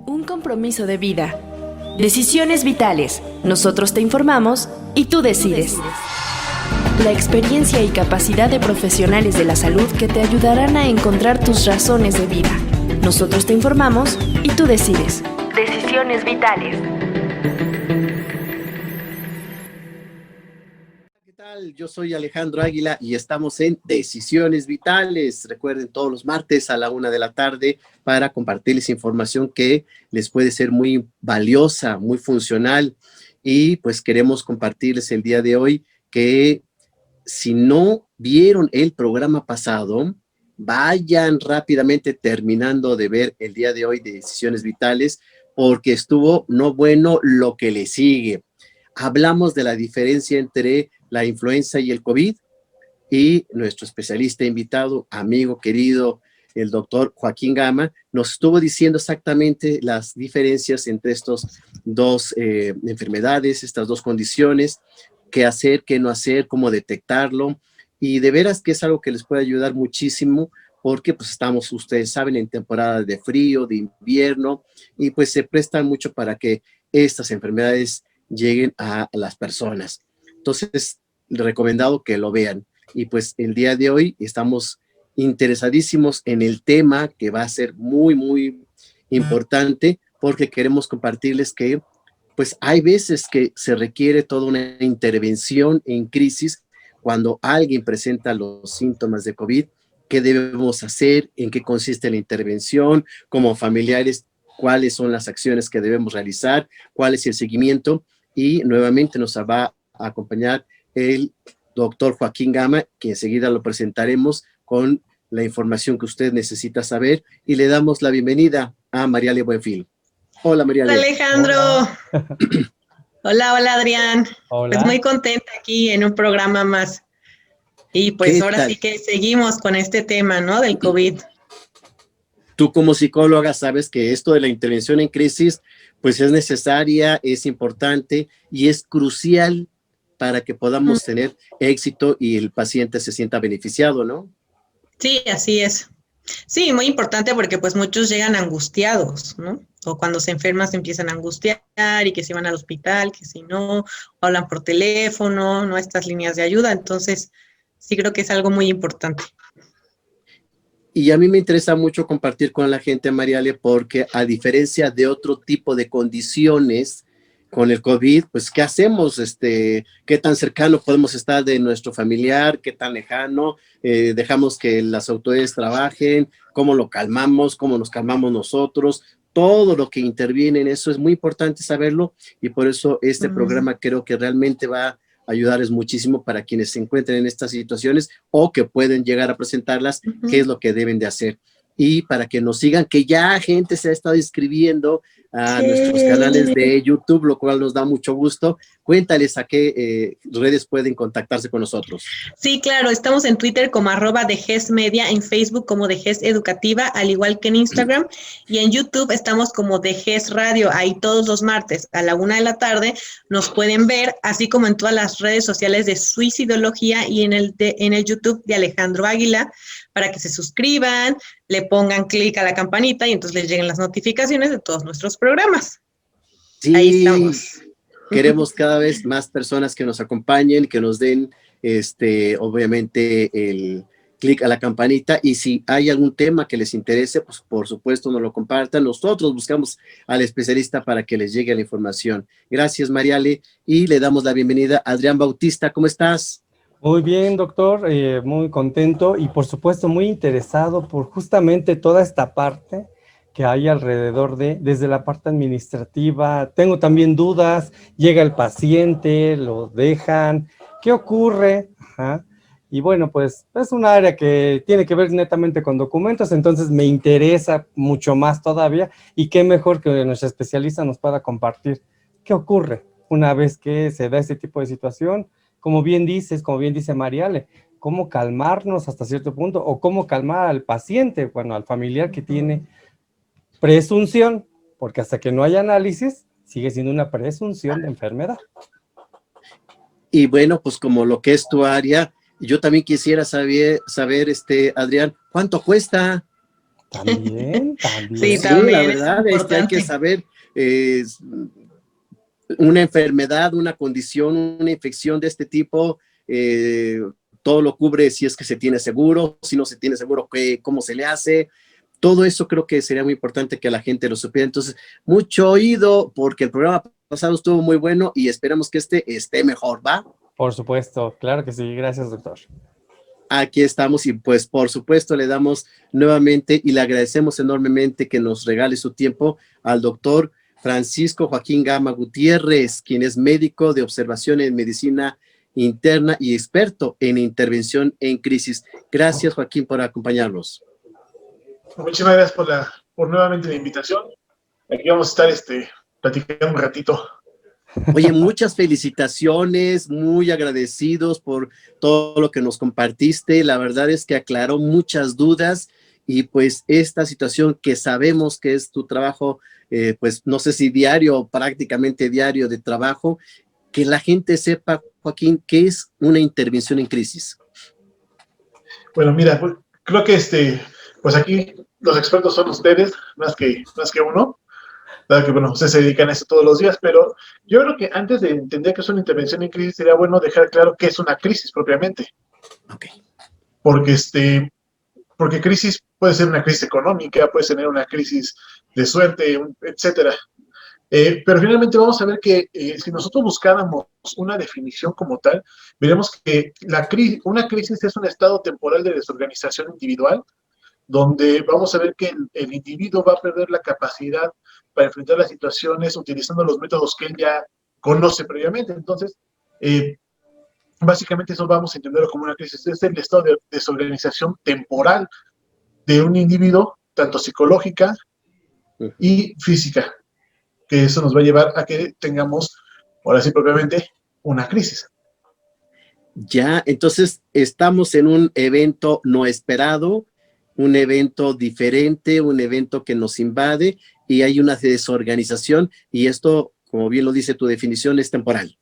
Un compromiso de vida. Decisiones vitales. Nosotros te informamos y tú decides. La experiencia y capacidad de profesionales de la salud que te ayudarán a encontrar tus razones de vida. Nosotros te informamos y tú decides. Decisiones vitales. ¿Qué tal? Yo soy Alejandro Águila y estamos en Decisiones Vitales. Recuerden, todos los martes a la 1 de la tarde para compartirles información que les puede ser muy valiosa, muy funcional. Y pues queremos compartirles el día de hoy que si no vieron el programa pasado, vayan rápidamente terminando de ver el día de hoy de Decisiones Vitales, porque estuvo no bueno lo que le sigue. Hablamos de la diferencia entre la influenza y el COVID y nuestro especialista invitado, amigo querido, el doctor Joaquín Gama, nos estuvo diciendo exactamente las diferencias entre estos dos enfermedades, estas dos condiciones, qué hacer, qué no hacer, cómo detectarlo, y de veras que es algo que les puede ayudar muchísimo, porque pues estamos, ustedes saben, en temporada de frío, de invierno, y pues se prestan mucho para que estas enfermedades lleguen a las personas. Entonces, recomendado que lo vean. Y pues el día de hoy estamos interesadísimos en el tema que va a ser muy, muy importante, porque queremos compartirles que pues hay veces que se requiere toda una intervención en crisis cuando alguien presenta los síntomas de COVID. ¿Qué debemos hacer? ¿En qué consiste la intervención? Como familiares, ¿cuáles son las acciones que debemos realizar? ¿Cuál es el seguimiento? Y nuevamente nos va a acompañar el doctor Joaquín Gama, que enseguida lo presentaremos con la información que usted necesita saber, y le damos la bienvenida a Mariale Buenfil. Hola, Hola, Mariale. Alejandro. Hola, hola, Adrián. Hola. Pues muy contenta aquí en un programa más. Y pues ahora tal? sí que seguimos con este tema, ¿no? Del COVID. Tú como psicóloga sabes que esto de la intervención en crisis pues es necesaria, es importante y es crucial para que podamos tener éxito y el paciente se sienta beneficiado, ¿no? Sí, así es. Sí, muy importante porque pues muchos llegan angustiados, ¿no? O cuando se enferman se empiezan a angustiar y que se van al hospital, que si no, o hablan por teléfono, ¿no? Estas líneas de ayuda. Entonces, sí creo que es algo muy importante. Y a mí me interesa mucho compartir con la gente, Mariale, porque a diferencia de otro tipo de condiciones con el COVID, pues, ¿qué hacemos? ¿Qué tan cercano podemos estar de nuestro familiar? ¿Qué tan lejano? ¿Dejamos que las autoridades trabajen? ¿Cómo lo calmamos? ¿Cómo nos calmamos nosotros? Todo lo que interviene en eso es muy importante saberlo, y por eso este programa creo que realmente va a ayudarles muchísimo para quienes se encuentren en estas situaciones o que pueden llegar a presentarlas, qué es lo que deben de hacer. Y para que nos sigan, que ya gente se ha estado inscribiendo a nuestros canales de YouTube, lo cual nos da mucho gusto. Cuéntales a qué redes pueden contactarse con nosotros. Sí, claro, estamos en Twitter como @DeGesMedia, en Facebook como Deges Educativa, al igual que en Instagram, y en YouTube estamos como Deges Radio. Ahí todos los martes a la 1 de la tarde nos pueden ver, así como en todas las redes sociales de Suicidología y en el YouTube de Alejandro Águila, para que se suscriban, le pongan clic a la campanita y entonces les lleguen las notificaciones de todos nuestros programas. Sí, ahí estamos. Queremos cada vez más personas que nos acompañen, que nos den, obviamente, el clic a la campanita, y si hay algún tema que les interese, pues por supuesto nos lo compartan. Nosotros buscamos al especialista para que les llegue la información. Gracias, Mariale, y le damos la bienvenida a Adrián Bautista. ¿Cómo estás? Muy bien, doctor, muy contento y por supuesto muy interesado por justamente toda esta parte que hay alrededor desde la parte administrativa. Tengo también dudas, llega el paciente, lo dejan, ¿qué ocurre? Ajá. Y bueno, pues es un área que tiene que ver netamente con documentos, entonces me interesa mucho más todavía, y qué mejor que nuestra especialista nos pueda compartir qué ocurre una vez que se da este tipo de situación. Como bien dice Mariale, cómo calmarnos hasta cierto punto, o cómo calmar al paciente, bueno, al familiar que tiene presunción, porque hasta que no haya análisis, sigue siendo una presunción de enfermedad. Y bueno, pues como lo que es tu área, yo también quisiera saber, Adrián, ¿cuánto cuesta? También, Sí, también. Sí, la también es verdad, hay que importante. saber una enfermedad, una condición, una infección de este tipo, todo lo cubre si es que se tiene seguro, si no se tiene seguro, cómo se le hace. Todo eso creo que sería muy importante que la gente lo supiera. Entonces, mucho oído, porque el programa pasado estuvo muy bueno y esperamos que este esté mejor, ¿va? Por supuesto, claro que sí. Gracias, doctor. Aquí estamos y pues por supuesto le damos nuevamente y le agradecemos enormemente que nos regale su tiempo al doctor Francisco Joaquín Gama Gutiérrez, quien es médico de observación en medicina interna y experto en intervención en crisis. Gracias, Joaquín, por acompañarnos. Muchísimas gracias por nuevamente la invitación. Aquí vamos a estar platicando un ratito. Oye, muchas felicitaciones, muy agradecidos por todo lo que nos compartiste. La verdad es que aclaró muchas dudas y pues esta situación que sabemos que es tu trabajo, pues no sé si diario o prácticamente diario de trabajo, que la gente sepa, Joaquín, qué es una intervención en crisis. Bueno, mira, pues, creo que pues aquí los expertos son ustedes, más que uno. Claro que, bueno, ustedes se dedican a eso todos los días, pero yo creo que antes de entender que es una intervención en crisis, sería bueno dejar claro qué es una crisis propiamente. Ok. Porque crisis puede ser una crisis económica, puede ser una crisis de suerte, etcétera. Pero finalmente vamos a ver que si nosotros buscáramos una definición como tal, veremos que una crisis es un estado temporal de desorganización individual, donde vamos a ver que el individuo va a perder la capacidad para enfrentar las situaciones utilizando los métodos que él ya conoce previamente. Entonces, básicamente eso vamos a entenderlo como una crisis. Es el estado de desorganización temporal de un individuo, tanto psicológica y física, que eso nos va a llevar a que tengamos, ahora sí propiamente, una crisis. Ya, entonces estamos en un evento no esperado, un evento diferente, un evento que nos invade y hay una desorganización y esto, como bien lo dice tu definición, es temporal.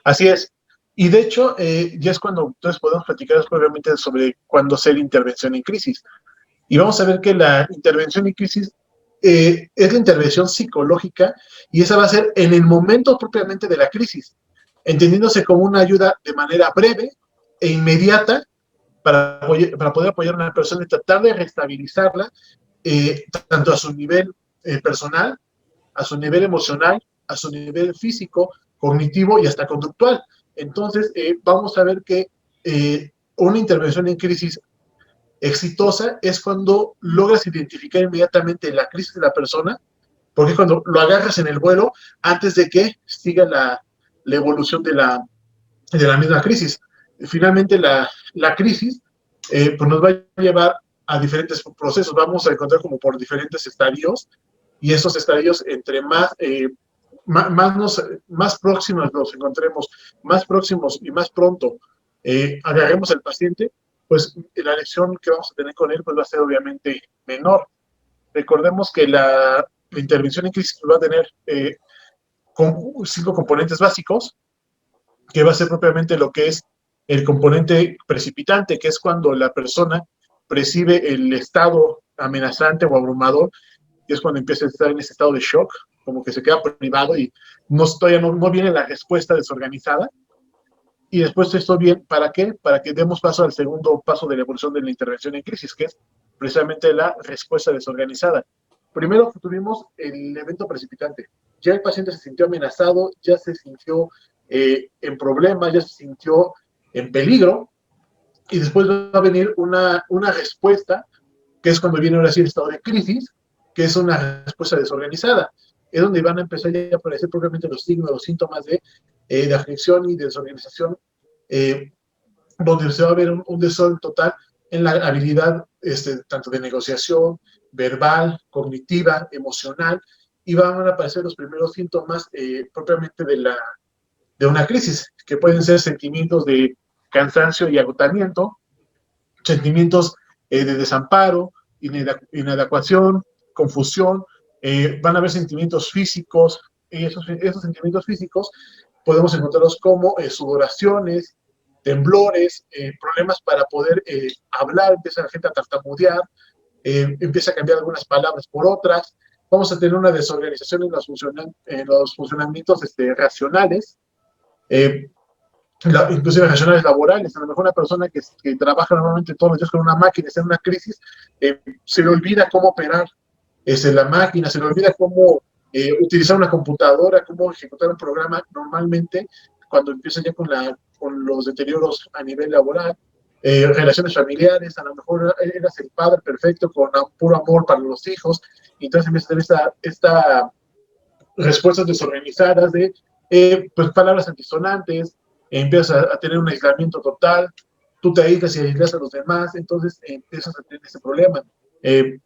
Así es. Y de hecho, ya es cuando entonces podemos platicar probablemente sobre cuándo hacer intervención en crisis. Y vamos a ver que la intervención en crisis es la intervención psicológica y esa va a ser en el momento propiamente de la crisis, entendiéndose como una ayuda de manera breve e inmediata para poder apoyar a una persona y tratar de restabilizarla tanto a su nivel personal, a su nivel emocional, a su nivel físico, cognitivo y hasta conductual. Entonces, vamos a ver que una intervención en crisis exitosa es cuando logras identificar inmediatamente la crisis de la persona, porque es cuando lo agarras en el vuelo antes de que siga la evolución de la misma crisis. Finalmente, la crisis pues nos va a llevar a diferentes procesos. Vamos a encontrar como por diferentes estadios, y esos estadios, entre más próximos nos encontremos, más próximos y más pronto agarremos al paciente, pues la lección que vamos a tener con él pues va a ser obviamente menor. Recordemos que la intervención en crisis va a tener 5 componentes básicos, que va a ser propiamente lo que es el componente precipitante, que es cuando la persona percibe el estado amenazante o abrumador, y es cuando empieza a estar en ese estado de shock, como que se queda privado y todavía no viene la respuesta desorganizada. Y después esto bien, ¿para qué? Para que demos paso al segundo paso de la evolución de la intervención en crisis, que es precisamente la respuesta desorganizada. Primero tuvimos el evento precipitante. Ya el paciente se sintió amenazado, ya se sintió en problemas, ya se sintió en peligro, y después va a venir una respuesta, que es cuando viene ahora sí el estado de crisis, que es una respuesta desorganizada. Es donde van a empezar ya a aparecer propiamente los signos, los síntomas de aflicción y de desorganización, donde se va a ver un desorden total en la habilidad tanto de negociación, verbal, cognitiva, emocional, y van a aparecer los primeros síntomas propiamente de una crisis, que pueden ser sentimientos de cansancio y agotamiento, sentimientos de desamparo, inadecuación, confusión, van a haber sentimientos físicos, y esos sentimientos físicos podemos encontrarlos como sudoraciones, temblores, problemas para poder hablar, empieza la gente a tartamudear, empieza a cambiar algunas palabras por otras, vamos a tener una desorganización en los funcionamientos racionales, inclusive racionales laborales. A lo mejor una persona que trabaja normalmente todos los días con una máquina, está en una crisis, se le olvida cómo operar la máquina, se le olvida cómo utilizar una computadora, cómo ejecutar un programa normalmente cuando empieza ya con los deterioros a nivel laboral. Relaciones familiares, a lo mejor eras el padre perfecto con puro amor para los hijos, y entonces empieza a tener esta respuestas desorganizadas de pues, palabras antisonantes, empiezas a tener un aislamiento total, tú te aíslas y aíslas a los demás, entonces empiezas a tener ese problema.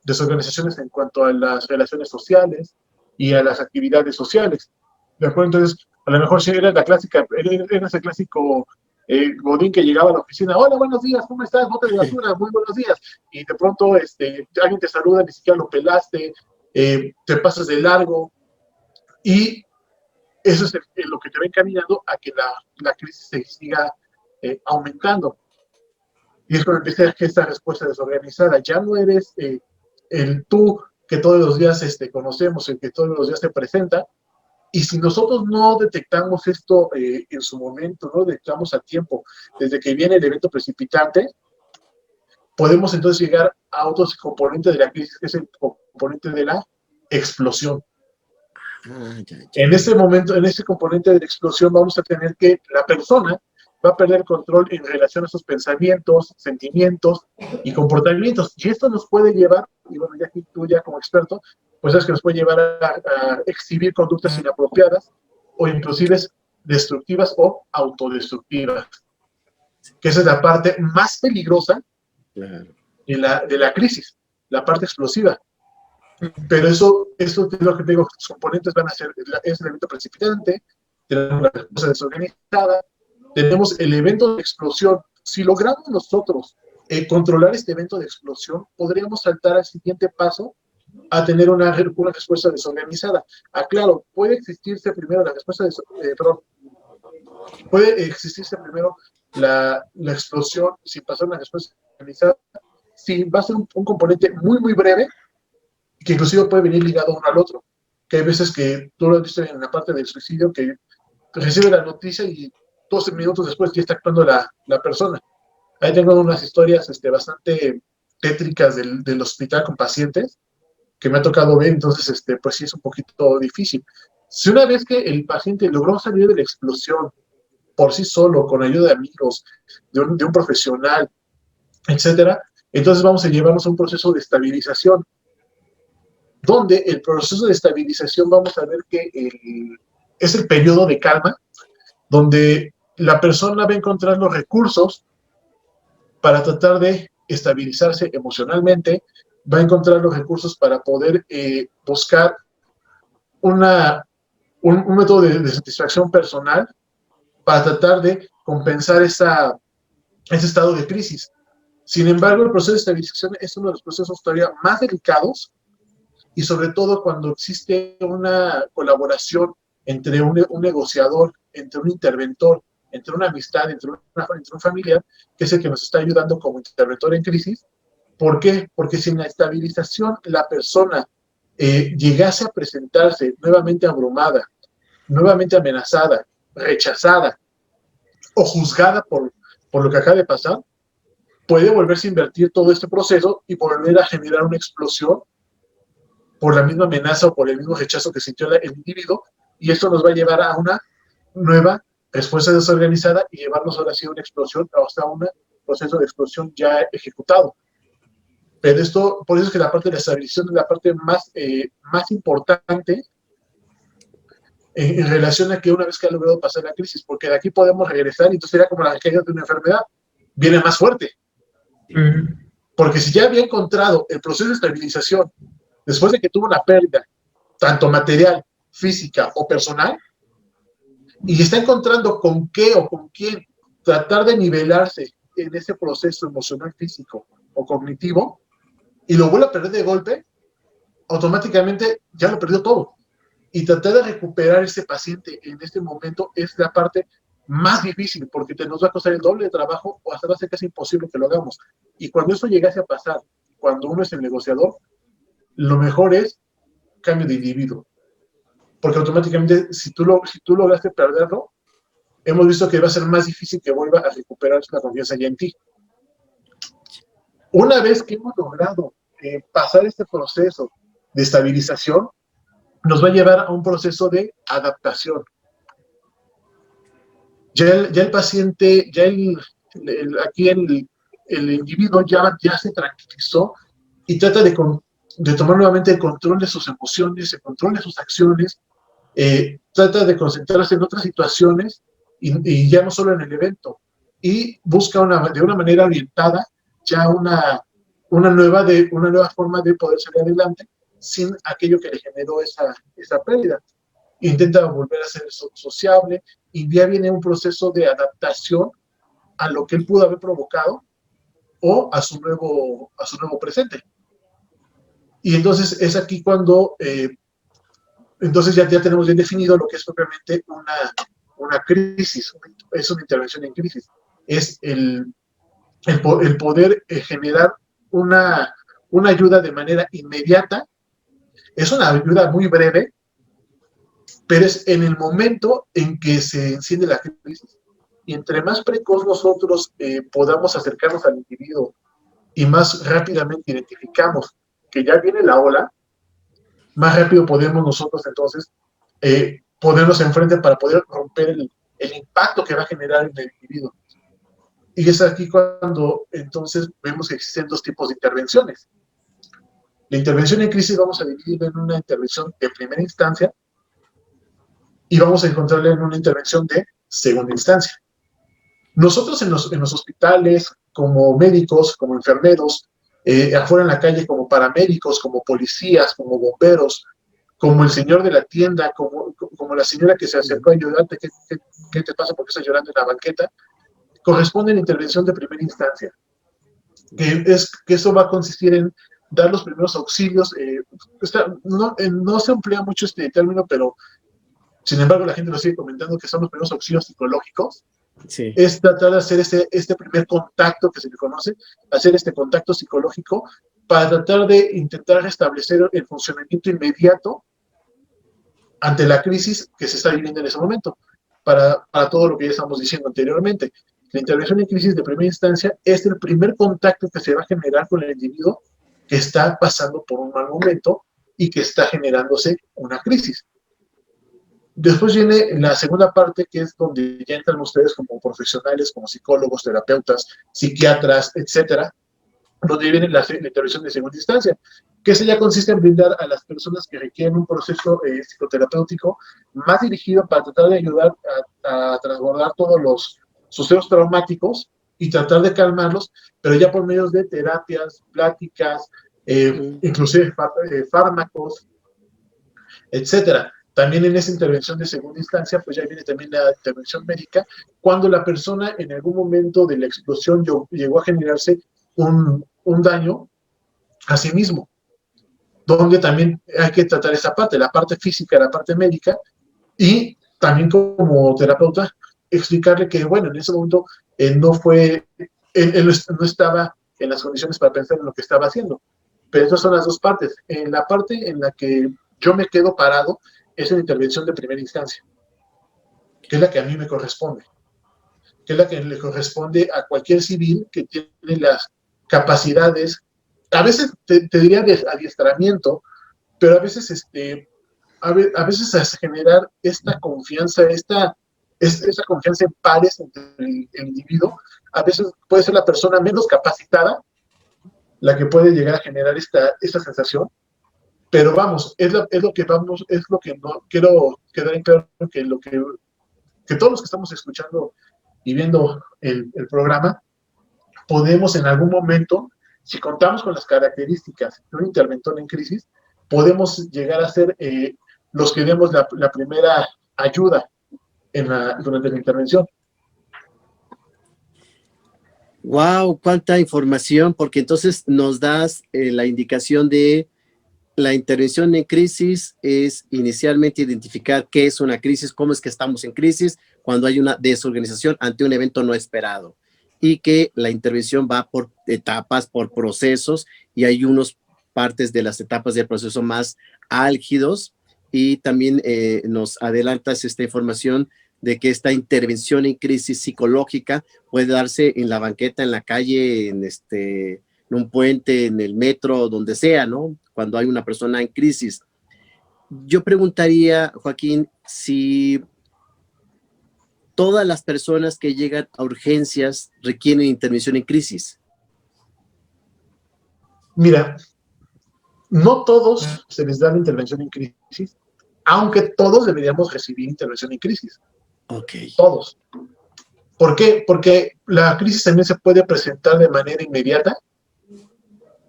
Desorganizaciones en cuanto a las relaciones sociales y a las actividades sociales. ¿De acuerdo? Entonces, a lo mejor si eres el clásico Godín que llegaba a la oficina, hola, buenos días, ¿cómo estás? Bote de basura, muy buenos días. Y de pronto alguien te saluda, ni siquiera lo pelaste, te pasas de largo, y eso es lo que te va encaminando a que la crisis se siga aumentando. Y es cuando empieza esta respuesta desorganizada. Ya no eres el tú que todos los días conocemos, el que todos los días se presenta. Y si nosotros no detectamos esto en su momento, no lo detectamos a tiempo, desde que viene el evento precipitante, podemos entonces llegar a otro componente de la crisis, que es el componente de la explosión. En ese momento, en ese componente de la explosión, vamos a tener que la persona va a perder control en relación a sus pensamientos, sentimientos y comportamientos. Y esto nos puede llevar, y bueno, ya aquí tú ya como experto, pues es que nos puede llevar a exhibir conductas inapropiadas o inclusive destructivas o autodestructivas. Que esa es la parte más peligrosa de la crisis, la parte explosiva. Pero eso es lo que te digo, los componentes van a ser, es el evento precipitante, tenemos la respuesta desorganizada, tenemos el evento de explosión. Si logramos nosotros controlar este evento de explosión, podríamos saltar al siguiente paso a tener una respuesta desorganizada. Claro, puede existirse primero la respuesta puede existirse primero la explosión sin pasar una respuesta desorganizada, si va a ser un componente muy, muy breve, que inclusive puede venir ligado uno al otro, que hay veces que tú lo has visto en la parte del suicidio, que recibe la noticia y 12 minutos después ya está actuando la persona. Ahí tengo unas historias bastante tétricas del hospital con pacientes que me ha tocado ver, entonces pues sí es un poquito difícil. Si una vez que el paciente logró salir de la explosión por sí solo, con ayuda de amigos, de un profesional, etcétera, entonces vamos a llevarnos a un proceso de estabilización, donde el proceso de estabilización vamos a ver que es el periodo de calma, donde la persona va a encontrar los recursos para tratar de estabilizarse emocionalmente, va a encontrar los recursos para poder buscar un método de satisfacción personal para tratar de compensar ese estado de crisis. Sin embargo, el proceso de estabilización es uno de los procesos todavía más delicados, y sobre todo cuando existe una colaboración entre un negociador, entre un interventor, entre una amistad, entre un familiar, que es el que nos está ayudando como interventor en crisis. ¿Por qué? Porque si en la estabilización la persona llegase a presentarse nuevamente abrumada, nuevamente amenazada, rechazada o juzgada por lo que acaba de pasar, puede volverse a invertir todo este proceso y volver a generar una explosión por la misma amenaza o por el mismo rechazo que sintió el individuo, y esto nos va a llevar a una nueva respuesta desorganizada y llevarnos ahora sí a una explosión, hasta un proceso de explosión ya ejecutado. Pero esto, por eso es que la parte de la estabilización es la parte más importante en relación a que una vez que ha logrado pasar la crisis, porque de aquí podemos regresar y entonces sería como la caída de una enfermedad, viene más fuerte. Porque si ya había encontrado el proceso de estabilización después de que tuvo una pérdida, tanto material, física o personal, y está encontrando con qué o con quién tratar de nivelarse en ese proceso emocional, físico o cognitivo, y lo vuelve a perder de golpe, automáticamente ya lo perdió todo. Y tratar de recuperar ese paciente en este momento es la parte más difícil, porque nos va a costar el doble de trabajo o hasta va a ser casi imposible que lo hagamos. Y cuando eso llegase a pasar cuando uno es el negociador, lo mejor es cambio de individuo. Porque automáticamente, si tú lograste perderlo, hemos visto que va a ser más difícil que vuelva a recuperar la confianza ya en ti. Una vez que hemos logrado pasar este proceso de estabilización, nos va a llevar a un proceso de adaptación. Ya el paciente, aquí el individuo ya se tranquilizó y trata de tomar nuevamente el control de sus emociones, el control de sus acciones, trata de concentrarse en otras situaciones y ya no solo en el evento, y busca de una manera orientada ya una nueva forma de poder salir adelante sin aquello que le generó esa pérdida. Intenta volver a ser sociable y ya viene un proceso de adaptación a lo que él pudo haber provocado o a su nuevo presente. Y entonces es aquí cuando entonces ya tenemos bien definido lo que es propiamente una crisis, es una intervención en crisis. Es el poder generar una ayuda de manera inmediata. Es una ayuda muy breve, pero es en el momento en que se enciende la crisis. Y entre más precoz nosotros podamos acercarnos al individuo y más rápidamente identificamos que ya viene la ola, más rápido podemos nosotros entonces ponernos enfrente para poder romper el impacto que va a generar en el individuo. Y es aquí cuando entonces vemos que existen dos tipos de intervenciones. La intervención en crisis vamos a dividirla en una intervención de primera instancia y vamos a encontrarla en una intervención de segunda instancia. Nosotros en los hospitales, como médicos, como enfermeros, afuera en la calle como paramédicos, como policías, como bomberos, como el señor de la tienda, como la señora que se acercó a ayudarte, ¿qué te pasa porque estás llorando en la banqueta? Corresponde a la intervención de primera instancia, que eso va a consistir en dar los primeros auxilios. No se emplea mucho este término, pero sin embargo la gente lo sigue comentando, que son los primeros auxilios psicológicos. Sí. Es tratar de hacer este primer contacto que se le conoce, hacer este contacto psicológico para tratar de intentar restablecer el funcionamiento inmediato ante la crisis que se está viviendo en ese momento, para todo lo que ya estamos diciendo anteriormente. La intervención en crisis de primera instancia es el primer contacto que se va a generar con el individuo que está pasando por un mal momento y que está generándose una crisis. Después viene la segunda parte, que es donde ya entran ustedes como profesionales, como psicólogos, terapeutas, psiquiatras, etcétera, donde viene la intervención de segunda instancia, que esa ya consiste en brindar a las personas que requieren un proceso psicoterapéutico más dirigido para tratar de ayudar a transbordar todos los sucesos traumáticos y tratar de calmarlos, pero ya por medios de terapias, pláticas, inclusive fármacos, etcétera. También en esa intervención de segunda instancia, pues ya viene también la intervención médica, cuando la persona en algún momento de la explosión llegó a generarse un daño a sí mismo, donde también hay que tratar esa parte, la parte física, la parte médica, y también como terapeuta explicarle que, bueno, en ese momento él no estaba en las condiciones para pensar en lo que estaba haciendo. Pero esas son las dos partes. En la parte en la que yo me quedo parado es una intervención de primera instancia, que es la que a mí me corresponde, que es la que le corresponde a cualquier civil que tiene las capacidades, a veces te diría de adiestramiento, pero a veces hace generar esta confianza, esa confianza en pares entre el individuo. A veces puede ser la persona menos capacitada la que puede llegar a generar esta sensación, pero vamos, es lo que no quiero quedar en claro, que todos los que estamos escuchando y viendo el programa, podemos en algún momento, si contamos con las características de un interventor en crisis, podemos llegar a ser los que demos la primera ayuda durante la intervención. Wow, cuánta información, porque entonces nos das la indicación de la intervención en crisis es inicialmente identificar qué es una crisis, cómo es que estamos en crisis, cuando hay una desorganización ante un evento no esperado. y que la intervención va por etapas, por procesos, y hay unos partes de las etapas del proceso más álgidos, y también nos adelantas esta información de que esta intervención en crisis psicológica puede darse en la banqueta, en la calle, en un puente, en el metro, donde sea, ¿no? Cuando hay una persona en crisis. Yo preguntaría, Joaquín, si todas las personas que llegan a urgencias requieren intervención en crisis. Mira, no todos se les da la intervención en crisis, aunque todos deberíamos recibir intervención en crisis. Ok. Todos. ¿Por qué? Porque la crisis también se puede presentar de manera inmediata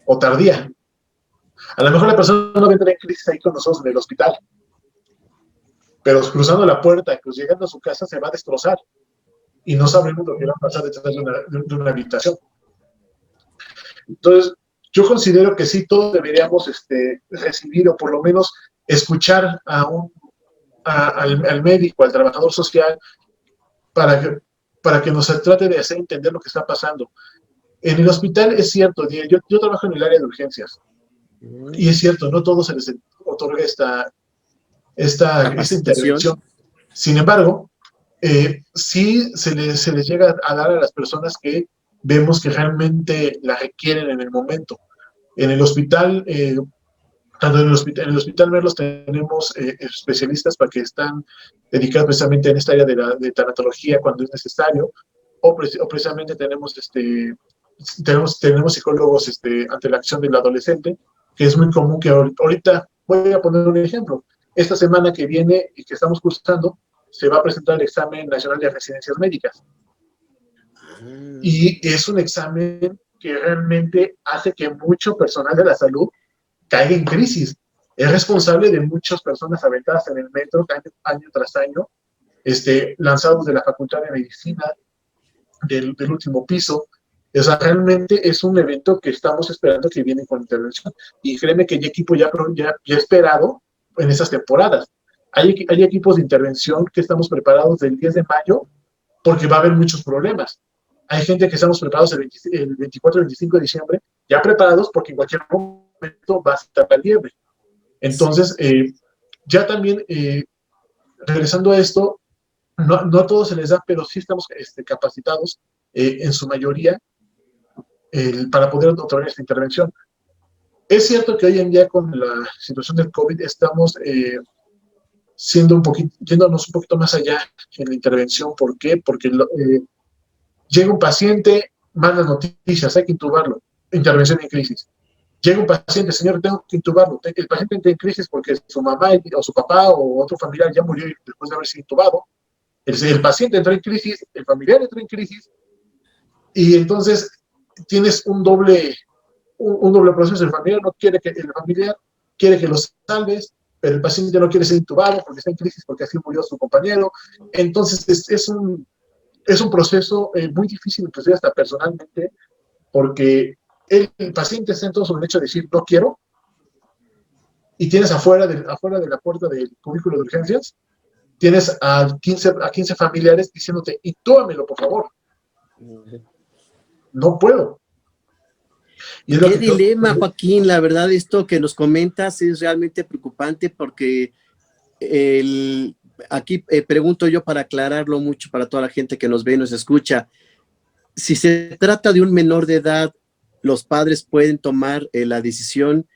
o tardía. A lo mejor la persona no va a entrar en crisis ahí con nosotros en el hospital, pero cruzando la puerta, llegando a su casa, se va a destrozar y no sabemos lo que va a pasar detrás de una habitación. Entonces, yo considero que sí, todos deberíamos recibir o por lo menos escuchar al médico, al trabajador social, para que nos trate de hacer entender lo que está pasando. En el hospital es cierto, yo trabajo en el área de urgencias, y es cierto, no todos se les otorga esta intervención. Sin embargo, sí se les llega a dar a las personas que vemos que realmente la requieren en el momento. En el hospital, tanto en el hospital Merlos tenemos especialistas para que están dedicados precisamente en esta área de tanatología cuando es necesario, o precisamente tenemos psicólogos ante la acción del adolescente, que es muy común que ahorita, voy a poner un ejemplo, esta semana que viene y que estamos cursando, se va a presentar el examen nacional de residencias médicas. Y es un examen que realmente hace que mucho personal de la salud caiga en crisis. Es responsable de muchas personas aventadas en el metro año tras año, lanzados de la Facultad de Medicina, del último piso. O sea, realmente es un evento que estamos esperando que viene con intervención. Y créeme que el equipo ya esperado en esas temporadas. Hay equipos de intervención que estamos preparados del 10 de mayo porque va a haber muchos problemas. Hay gente que estamos preparados el 24 y 25 de diciembre, ya preparados porque en cualquier momento va a estar la liebre. Entonces, ya también, regresando a esto, no a todos se les da, pero sí estamos capacitados en su mayoría para poder otorgar esta intervención. Es cierto que hoy en día con la situación del COVID estamos yéndonos un poquito más allá en la intervención. ¿Por qué? Porque llega un paciente, manda noticias, hay que intubarlo, intervención en crisis. Llega un paciente, señor, tengo que intubarlo. El paciente entra en crisis porque su mamá o su papá o otro familiar ya murió después de haber sido intubado. El paciente entró en crisis, el familiar entró en crisis, y entonces tienes un doble proceso. El familiar quiere que lo salves, pero el paciente no quiere ser intubado porque está en crisis, porque así murió su compañero. Entonces es un proceso muy difícil, inclusive hasta personalmente, porque el paciente está en todo su derecho a decir no quiero, y tienes afuera de la puerta del cubículo de urgencias, tienes a 15 familiares diciéndote, intúbamelo, por favor. No puedo. Y qué dilema, Joaquín, la verdad, esto que nos comentas es realmente preocupante porque aquí pregunto yo para aclararlo mucho para toda la gente que nos ve y nos escucha. Si se trata de un menor de edad, ¿los padres pueden tomar la decisión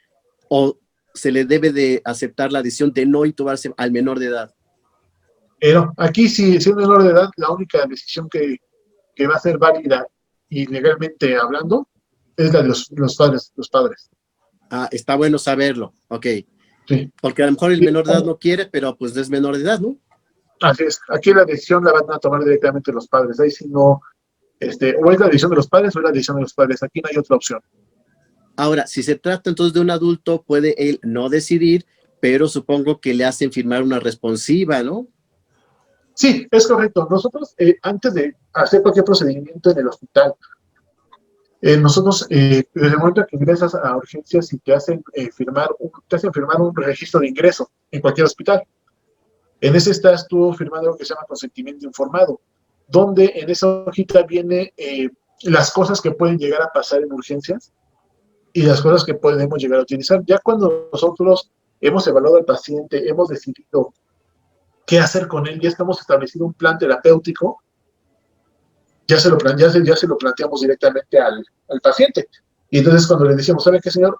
o se le debe de aceptar la decisión de no intubarse al menor de edad? Pero aquí, si es un menor de edad, la única decisión que va a ser válida y legalmente hablando es la de los padres. Ah, está bueno saberlo, ok. Sí. Porque a lo mejor el menor de edad no quiere, pero pues es menor de edad, ¿no? Así es. Aquí la decisión la van a tomar directamente los padres. Ahí sí no, o es la decisión de los padres o es la decisión de los padres. Aquí no hay otra opción. Ahora, si se trata entonces de un adulto, puede él no decidir, pero supongo que le hacen firmar una responsiva, ¿no? Sí, es correcto. Nosotros, antes de hacer cualquier procedimiento en el hospital, nosotros, desde el momento que ingresas a urgencias y te hacen firmar un registro de ingreso en cualquier hospital. En ese estás tú firmando lo que se llama consentimiento informado, donde en esa hojita viene las cosas que pueden llegar a pasar en urgencias y las cosas que podemos llegar a utilizar. Ya cuando nosotros hemos evaluado al paciente, hemos decidido qué hacer con él, ya estamos estableciendo un plan terapéutico, ya se lo planteamos directamente al paciente. Y entonces cuando le decimos, ¿sabe qué, señor?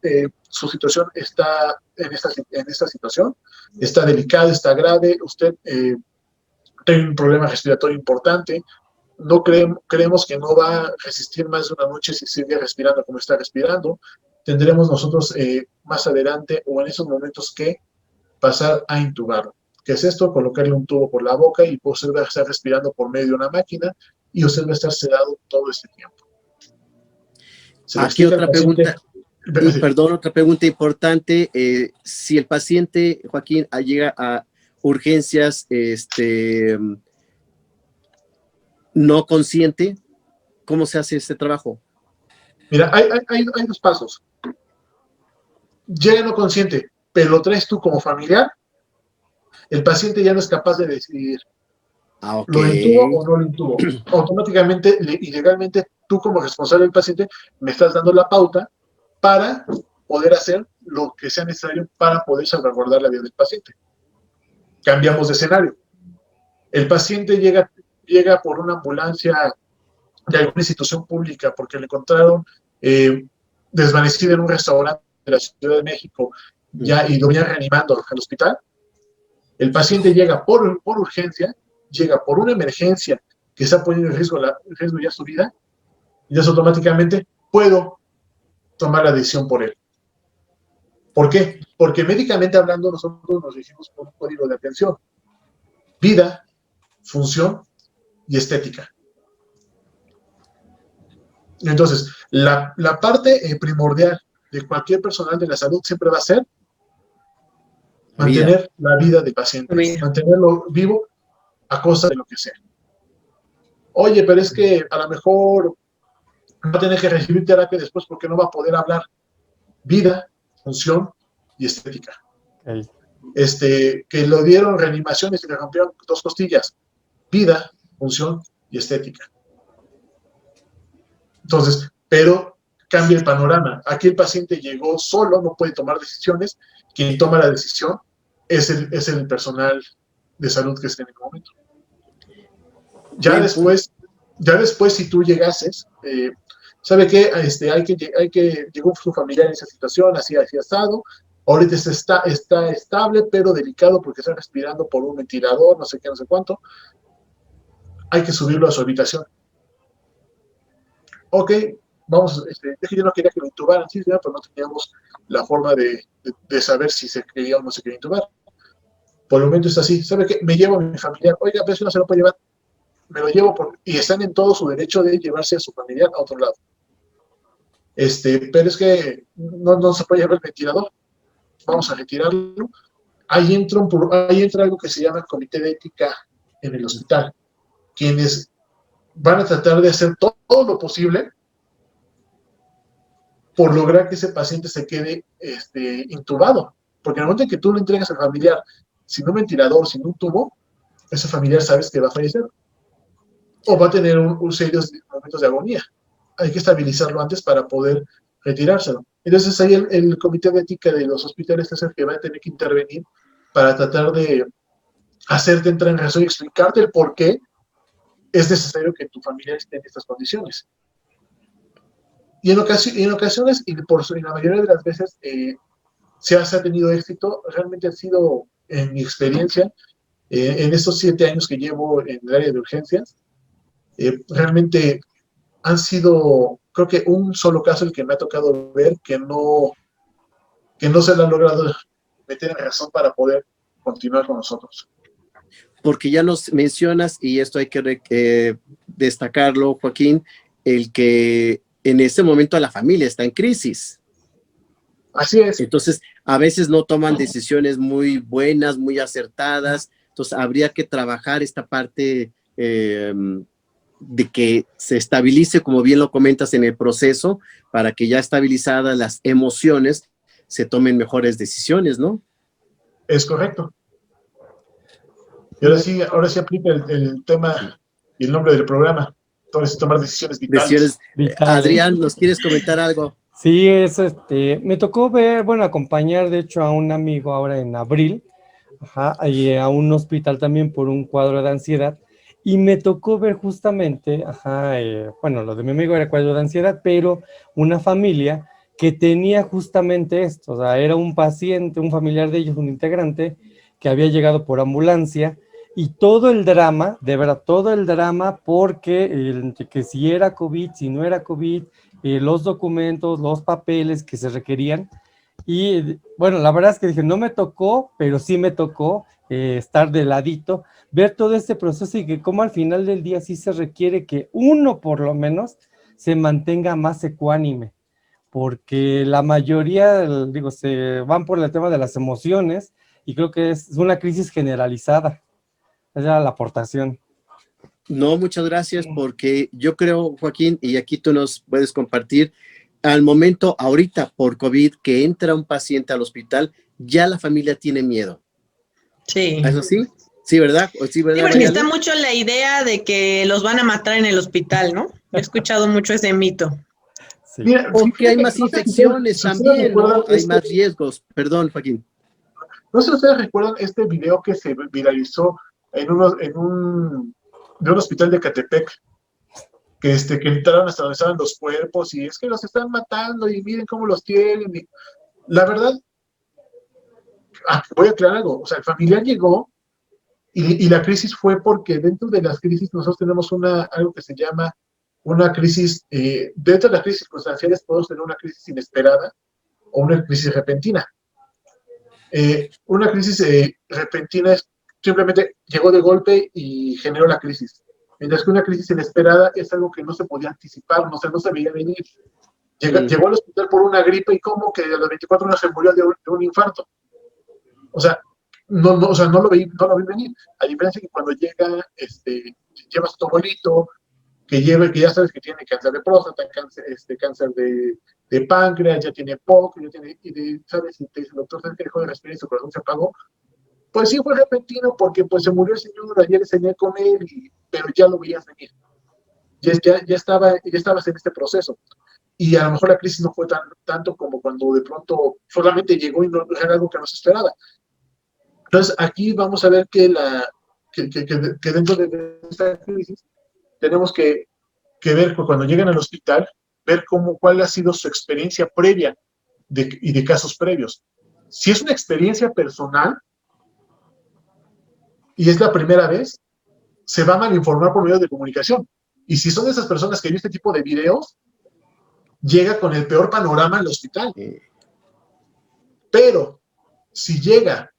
Su situación está en esta situación, está delicada, está grave, usted tiene un problema respiratorio importante, no creemos que no va a resistir más de una noche si sigue respirando como está respirando. Tendremos nosotros más adelante o en esos momentos que pasar a intubarlo. ¿Qué es esto? Colocarle un tubo por la boca y usted va a estar respirando por medio de una máquina y usted va a estar sedado todo este tiempo. Aquí otra pregunta, perdón, otra pregunta importante. Si el paciente, Joaquín, llega a urgencias no consciente, ¿cómo se hace este trabajo? Mira, hay dos pasos. Llega no consciente, pero lo traes tú como familiar, el paciente ya no es capaz de decidir. ¿Lo intubo o no lo intubo? Automáticamente y legalmente tú como responsable del paciente me estás dando la pauta para poder hacer lo que sea necesario para poder salvaguardar la vida del paciente. Cambiamos de escenario. El paciente llega por una ambulancia de alguna institución pública porque le encontraron desvanecido en un restaurante de la Ciudad de México y lo venían reanimando al hospital. El paciente llega por urgencia, llega por una emergencia que está poniendo en riesgo ya su vida, y entonces automáticamente puedo tomar la decisión por él. ¿Por qué? Porque médicamente hablando nosotros nos regimos por un código de atención: vida, función y estética. Entonces, la parte primordial de cualquier personal de la salud siempre va a ser mantener la vida del paciente, mantenerlo vivo a costa de lo que sea. Oye, pero es que a lo mejor va a tener que recibir terapia después porque no va a poder hablar. Vida, función y estética. Okay. Que lo dieron reanimaciones y le rompieron 2 costillas. Vida, función y estética. Entonces, pero cambia el panorama. Aquí el paciente llegó solo, no puede tomar decisiones. Quien toma la decisión es el personal de salud que está en el momento. Ya después, si tú llegases, ¿sabe qué? Llegó su familiar en esa situación, así asado. Ahorita está estable, pero delicado porque está respirando por un ventilador, no sé qué, no sé cuánto. Hay que subirlo a su habitación. Ok, vamos, yo no quería que lo intubaran, sí, pero no teníamos la forma de saber si se quería o no se quería intubar. Por el momento está así. ¿Sabe qué? Me llevo a mi familiar. Oiga, pero si no se lo puede llevar. Me lo llevo y están en todo su derecho de llevarse a su familiar a otro lado. Pero es que no se puede llevar el ventilador. Vamos a retirarlo. Ahí entra algo que se llama comité de ética en el hospital, quienes van a tratar de hacer todo lo posible por lograr que ese paciente se quede intubado. Porque en el momento en que tú lo entregas al familiar sin un ventilador, sin un tubo, ese familiar sabes que va a fallecer o va a tener un serios momentos de agonía. Hay que estabilizarlo antes para poder retirárselo. Entonces ahí el comité de ética de los hospitales es el que va a tener que intervenir para tratar de hacerte entrar en razón y explicarte el por qué es necesario que tu familiar esté en estas condiciones. Y en ocasiones, y la mayoría de las veces, se ha tenido éxito. Realmente ha sido, en mi experiencia, en estos 7 años que llevo en el área de urgencias, realmente han sido, creo que un solo caso el que me ha tocado ver que no se le ha logrado meter en razón para poder continuar con nosotros. Porque ya nos mencionas, y esto hay que destacarlo, Joaquín, el que en este momento la familia está en crisis. Así es. Entonces, a veces no toman decisiones muy buenas, muy acertadas. Entonces, habría que trabajar esta parte de que se estabilice, como bien lo comentas, en el proceso, para que ya estabilizadas las emociones, se tomen mejores decisiones, ¿no? Es correcto. Y ahora sí aplica el tema y el nombre del programa. entonces tomar decisiones vitales. Adrián, ¿nos quieres comentar algo? Sí, me tocó ver, bueno, acompañar de hecho a un amigo ahora en abril, y a un hospital también por un cuadro de ansiedad, y me tocó ver justamente, bueno, lo de mi amigo era cuadro de ansiedad, pero una familia que tenía justamente esto, o sea, era un paciente, un familiar de ellos, un integrante, que había llegado por ambulancia, y todo el drama, de verdad, todo el drama, porque que si era COVID, si no era COVID, los documentos, los papeles que se requerían, y bueno, la verdad es que dije, no me tocó, pero sí me tocó estar de ladito, ver todo este proceso y que como al final del día sí se requiere que uno por lo menos se mantenga más ecuánime, porque la mayoría, digo, se van por el tema de las emociones y creo que es una crisis generalizada. Esa era la aportación. No, muchas gracias, porque yo creo, Joaquín, y aquí tú nos puedes compartir, al momento, ahorita por COVID, que entra un paciente al hospital, ya la familia tiene miedo. Sí. ¿Eso sí? Sí, ¿verdad? Sí, ¿verdad, Sí, porque Mariana? está mucho la idea de que los van a matar en el hospital, ¿no? He escuchado mucho ese mito. Sí. Mira, O que hay fíjate, más no sé infecciones si ustedes también, ¿no? recuerdan Hay más riesgos. Perdón, Joaquín. No sé si ustedes recuerdan este video que se viralizó de un hospital de Catepec, que entraron hasta donde estaban los cuerpos, y es que los están matando, y miren cómo los tienen. Y la verdad, voy a aclarar algo, o sea, el familiar llegó, y la crisis fue porque dentro de las crisis nosotros tenemos algo que se llama una crisis, dentro de las crisis circunstanciales podemos tener una crisis inesperada o una crisis repentina. Una crisis repentina es simplemente llegó de golpe y generó la crisis. Mientras que una crisis inesperada es algo que no se podía anticipar, no se veía venir. Llegó al hospital por una gripe y como que a las 24 horas se murió de un infarto. O sea, no lo vi venir. A diferencia que cuando llevas a tu abuelito, que ya sabes que tiene cáncer de próstata, cáncer de páncreas, ya tiene POC, ¿sabes? Y te dice el doctor, ¿sabes que dejó de respirar y su corazón se apagó? Pues sí, fue repentino porque pues se murió el señor, ayer enseñé con él, pero ya lo veías venir. Ya estabas en este proceso. Y a lo mejor la crisis no fue tanto como cuando de pronto solamente llegó y no era algo que no se esperaba. Entonces, aquí vamos a ver que dentro de esta crisis tenemos que ver cuando llegan al hospital, ver cuál ha sido su experiencia previa y de casos previos. Si es una experiencia personal y es la primera vez, se va a malinformar por medio de comunicación. Y si son de esas personas que vio este tipo de videos, llega con el peor panorama al hospital. Pero si llega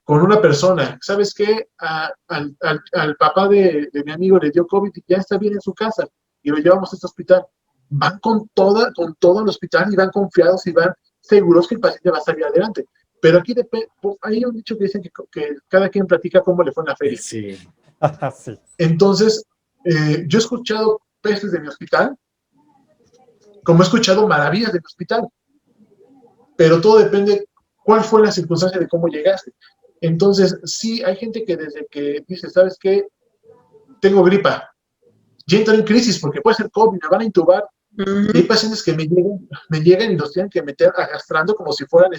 con una persona, ¿sabes qué? Al papá de mi amigo le dio COVID y ya está bien en su casa y lo llevamos a este hospital. Van con todo al hospital y van confiados y van seguros que el paciente va a salir adelante. Pero aquí hay un dicho que dicen que cada quien platica cómo le fue en la feria. Sí. Sí. Entonces, yo he escuchado pestes de mi hospital, como he escuchado maravillas de mi hospital, pero todo depende cuál fue la circunstancia de cómo llegaste. Entonces, sí, hay gente que desde que dice, ¿sabes qué? Tengo gripa. Ya entro en crisis porque puede ser COVID, me van a intubar. Uh-huh. Y hay pacientes que me llegan y los tienen que meter arrastrando como si fueran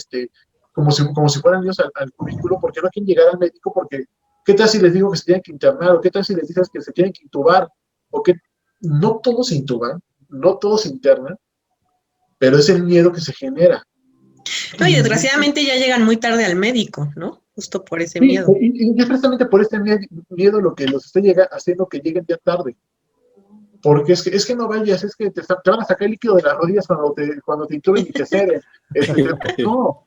como si fueran niños al cubículo, porque no quieren llegar al médico, porque ¿qué tal si les digo que se tienen que internar? ¿O qué tal si les dices que se tienen que intubar? O que no todos se intuban, no todos se internan, pero es el miedo que se genera. No, y desgraciadamente ya llegan muy tarde al médico, ¿no? Justo por ese Sí, miedo. y es precisamente por este miedo lo que los está haciendo que lleguen ya tarde. Porque es que no vayas, es que te van a sacar el líquido de las rodillas cuando te intuben y te ceden. No,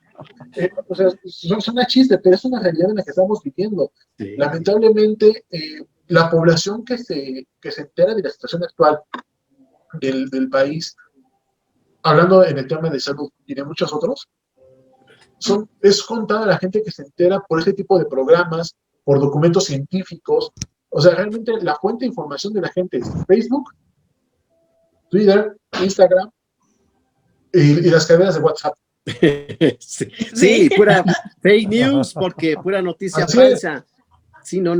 o sea, suena chiste, pero es una realidad en la que estamos viviendo. Sí. Lamentablemente, la población que se entera de la situación actual del país, hablando en el tema de salud y de muchos otros, es contada la gente que se entera por ese tipo de programas, por documentos científicos. O sea, realmente la fuente de información de la gente es Facebook, Twitter, Instagram y las cadenas de WhatsApp. Sí, pura fake news, porque pura noticia falsa. Sí, no.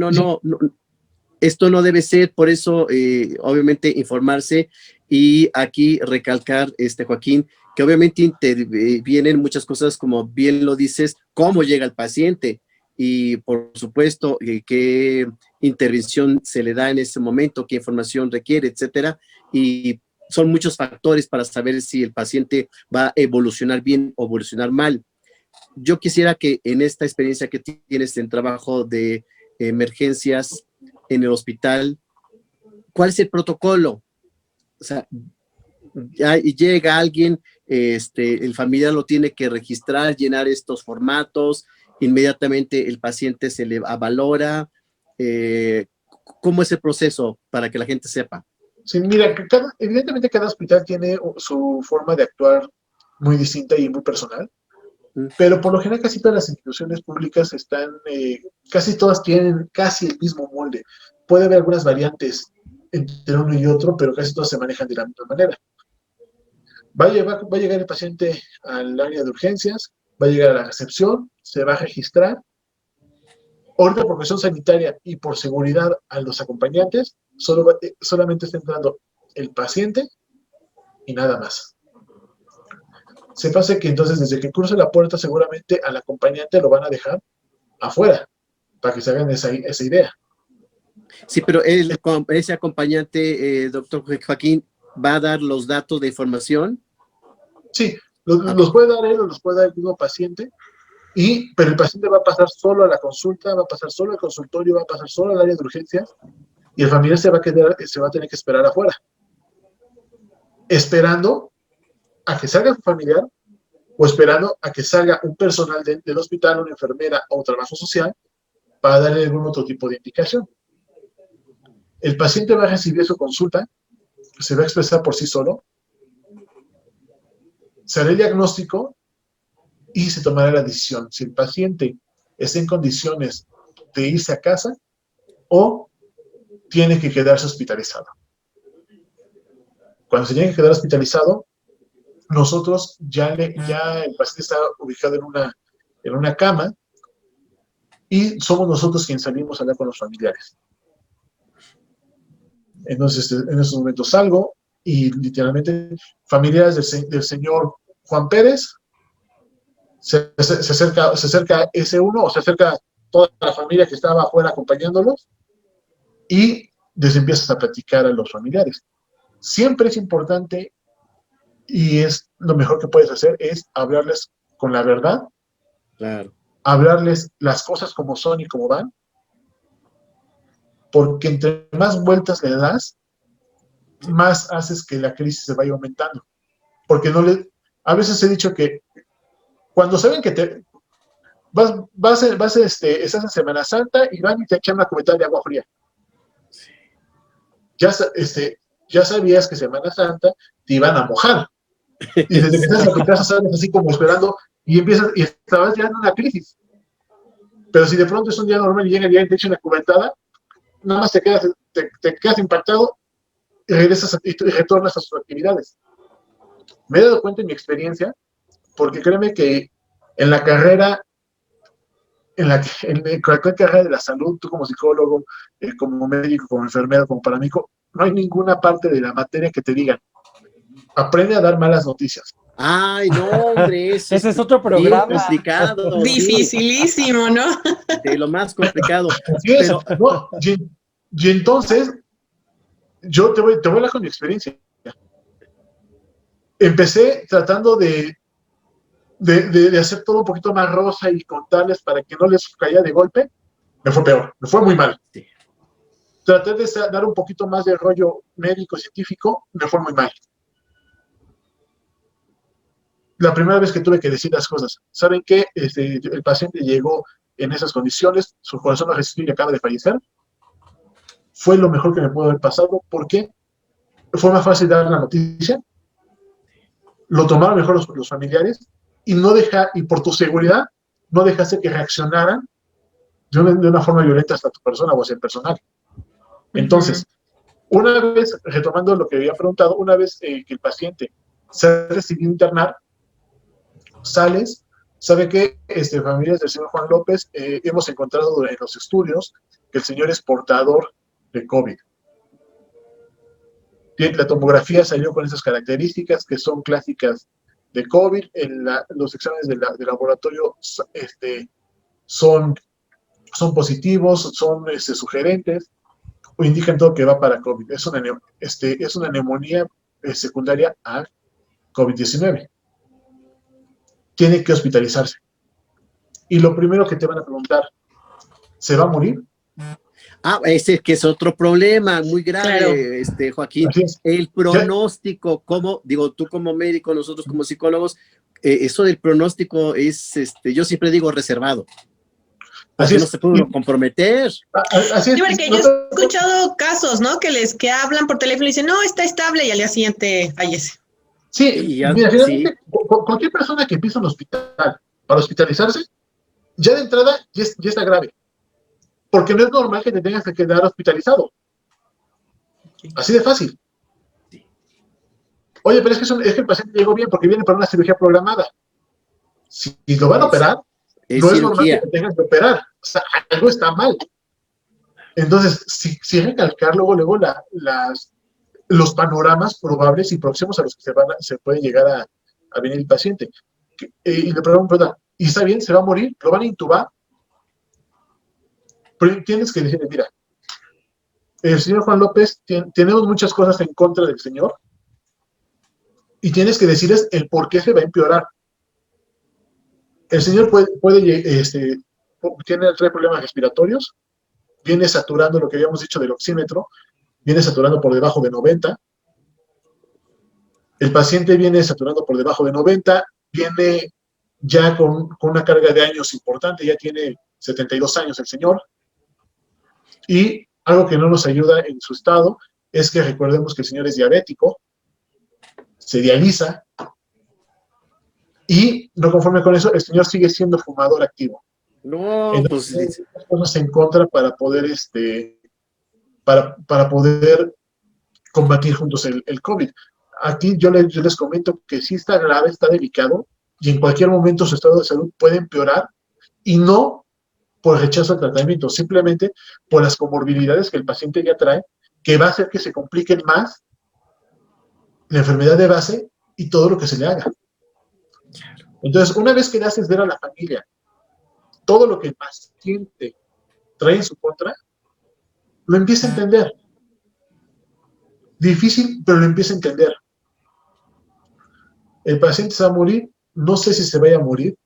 Esto no debe ser, por eso, obviamente, informarse y aquí recalcar, Joaquín, que obviamente intervienen muchas cosas, como bien lo dices, cómo llega el paciente y, por supuesto, qué intervención se le da en ese momento, qué información requiere, etcétera. Y son muchos factores para saber si el paciente va a evolucionar bien o evolucionar mal. Yo quisiera que en esta experiencia que tienes en trabajo de emergencias en el hospital, ¿cuál es el protocolo? O sea, ya llega alguien, el familiar lo tiene que registrar, llenar estos formatos, inmediatamente el paciente se le valora. ¿Cómo es el proceso para que la gente sepa? Sí, mira, evidentemente cada hospital tiene su forma de actuar muy distinta y muy personal, pero por lo general casi todas las instituciones públicas están, casi todas tienen casi el mismo molde. Puede haber algunas variantes entre uno y otro, pero casi todas se manejan de la misma manera. Va a llegar el paciente al área de urgencias, va a llegar a la recepción, se va a registrar. Ahorita por cuestión sanitaria y por seguridad a los acompañantes, solamente está entrando el paciente y nada más. Se pasa que entonces desde que cruce la puerta seguramente al acompañante lo van a dejar afuera para que se hagan esa idea. Sí, pero ese acompañante, doctor Joaquín, ¿va a dar los datos de información? Sí, los puede dar él o los puede dar el mismo paciente, pero el paciente va a pasar solo a la consulta, va a pasar solo al consultorio, va a pasar solo al área de urgencias y el familiar se va a tener que esperar afuera, esperando a que salga su familiar o esperando a que salga un personal del hospital, una enfermera o un trabajo social para darle algún otro tipo de indicación. El paciente va a recibir su consulta, se va a expresar por sí solo, se hará el diagnóstico y se tomará la decisión si el paciente está en condiciones de irse a casa o tiene que quedarse hospitalizado. Cuando se tiene que quedar hospitalizado, nosotros ya el paciente está ubicado en una cama y somos nosotros quienes salimos a hablar con los familiares. Entonces, en esos momentos salgo y literalmente familiares del señor Juan Pérez, se acerca ese uno o se acerca toda la familia que estaba afuera acompañándolos y les empiezas a platicar a los familiares. Siempre es importante y es lo mejor que puedes hacer es hablarles con la verdad, claro, hablarles las cosas como son y como van, porque entre más vueltas le das, más haces que la crisis se vaya aumentando. Porque a veces he dicho que cuando saben que estás en Semana Santa y van y te echan una cubeta de agua fría. Ya sabías que Semana Santa te iban a mojar. Y desde que estás en tu casa sales así como esperando y estabas ya en una crisis. Pero si de pronto es un día normal y llega el día y te echan una cubetada, nada más te quedas impactado y regresas y retornas a sus actividades. Me he dado cuenta en mi experiencia, porque créeme que en la carrera, en cualquier carrera de la salud, tú como psicólogo, como médico, como enfermero, como paramédico, no hay ninguna parte de la materia que te digan, aprende a dar malas noticias. Ay, no, hombre, ese es otro programa. Complicado. Dificilísimo, sí. ¿no? De lo más complicado. Así es, pero, no, y entonces, yo te voy a hablar con mi experiencia. Empecé tratando de hacer todo un poquito más rosa y contarles para que no les caiga de golpe. Me fue peor, me fue muy mal. Sí. Traté de dar un poquito más de rollo médico, científico, me fue muy mal. La primera vez que tuve que decir las cosas, ¿saben qué? El paciente llegó en esas condiciones, su corazón no resistió y acaba de fallecer. Fue lo mejor que me pudo haber pasado, porque fue más fácil dar la noticia, lo tomaron mejor los familiares, y por tu seguridad, no dejaste que reaccionaran de una forma violenta hasta tu persona o hacia el personal. Entonces, una vez, retomando lo que había preguntado, una vez que el paciente se ha decidido internar, sales, ¿sabe qué? Familias del señor Juan López, hemos encontrado en los estudios que el señor es portador de COVID. La tomografía salió con esas características que son clásicas de COVID. Los exámenes de laboratorio son positivos, son sugerentes, o indican todo que va para COVID. Es una neumonía secundaria a COVID-19. Tiene que hospitalizarse. Y lo primero que te van a preguntar, ¿se va a morir? Ese que es otro problema muy grave, Claro. Joaquín. El pronóstico, como digo, tú como médico, nosotros como psicólogos, eso del pronóstico es, yo siempre digo reservado. Así no se puede comprometer. Así es. Sí, porque yo he escuchado casos, ¿no? Que hablan por teléfono y dicen, no, está estable, y al día siguiente fallece. Sí, mira, finalmente, cualquier persona que empieza un hospital para hospitalizarse, ya de entrada ya está grave. Porque no es normal que te tengas que quedar hospitalizado. Así de fácil. Oye, pero es que el paciente llegó bien porque viene para una cirugía programada. Si lo van a operar, no es normal que te tengas que operar. O sea, algo está mal. Entonces, si hay que calcar luego los panoramas probables y próximos a los que se puede llegar a venir el paciente. Y le preguntan, ¿y está bien? ¿Se va a morir? ¿Lo van a intubar? Pero tienes que decirle, mira, el señor Juan López, tenemos muchas cosas en contra del señor y tienes que decirles el por qué se va a empeorar. El señor tiene 3 problemas respiratorios, viene saturando lo que habíamos dicho del oxímetro, viene saturando por debajo de 90. El paciente viene saturando por debajo de 90, viene ya con una carga de años importante, ya tiene 72 años el señor. Y algo que no nos ayuda en su estado es que recordemos que el señor es diabético, se dializa, y no conforme con eso, el señor sigue siendo fumador activo. No, entonces, pues cosas en contra para poder para poder combatir juntos el COVID. Aquí yo les comento que sí está grave, está delicado, y en cualquier momento su estado de salud puede empeorar, y no por rechazo al tratamiento, simplemente por las comorbilidades que el paciente ya trae, que va a hacer que se compliquen más la enfermedad de base y todo lo que se le haga. Entonces, una vez que le haces ver a la familia todo lo que el paciente trae en su contra, lo empieza a entender. Difícil, pero lo empieza a entender. El paciente se va a morir, no sé si se vaya a morir.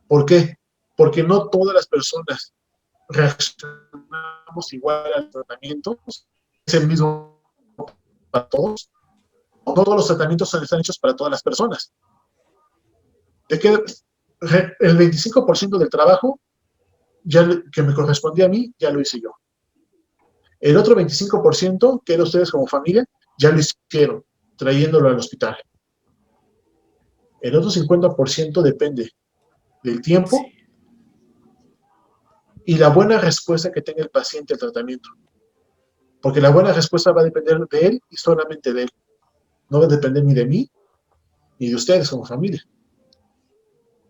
¿Por qué? Porque no todas las personas reaccionamos igual al tratamiento, es el mismo para todos. No todos los tratamientos están hechos para todas las personas. El 25% del trabajo que me correspondía a mí, ya lo hice yo. El otro 25%, que era ustedes como familia, ya lo hicieron, trayéndolo al hospital. El otro 50% depende del tiempo y la buena respuesta que tenga el paciente al tratamiento. Porque la buena respuesta va a depender de él y solamente de él. No va a depender ni de mí ni de ustedes como familia.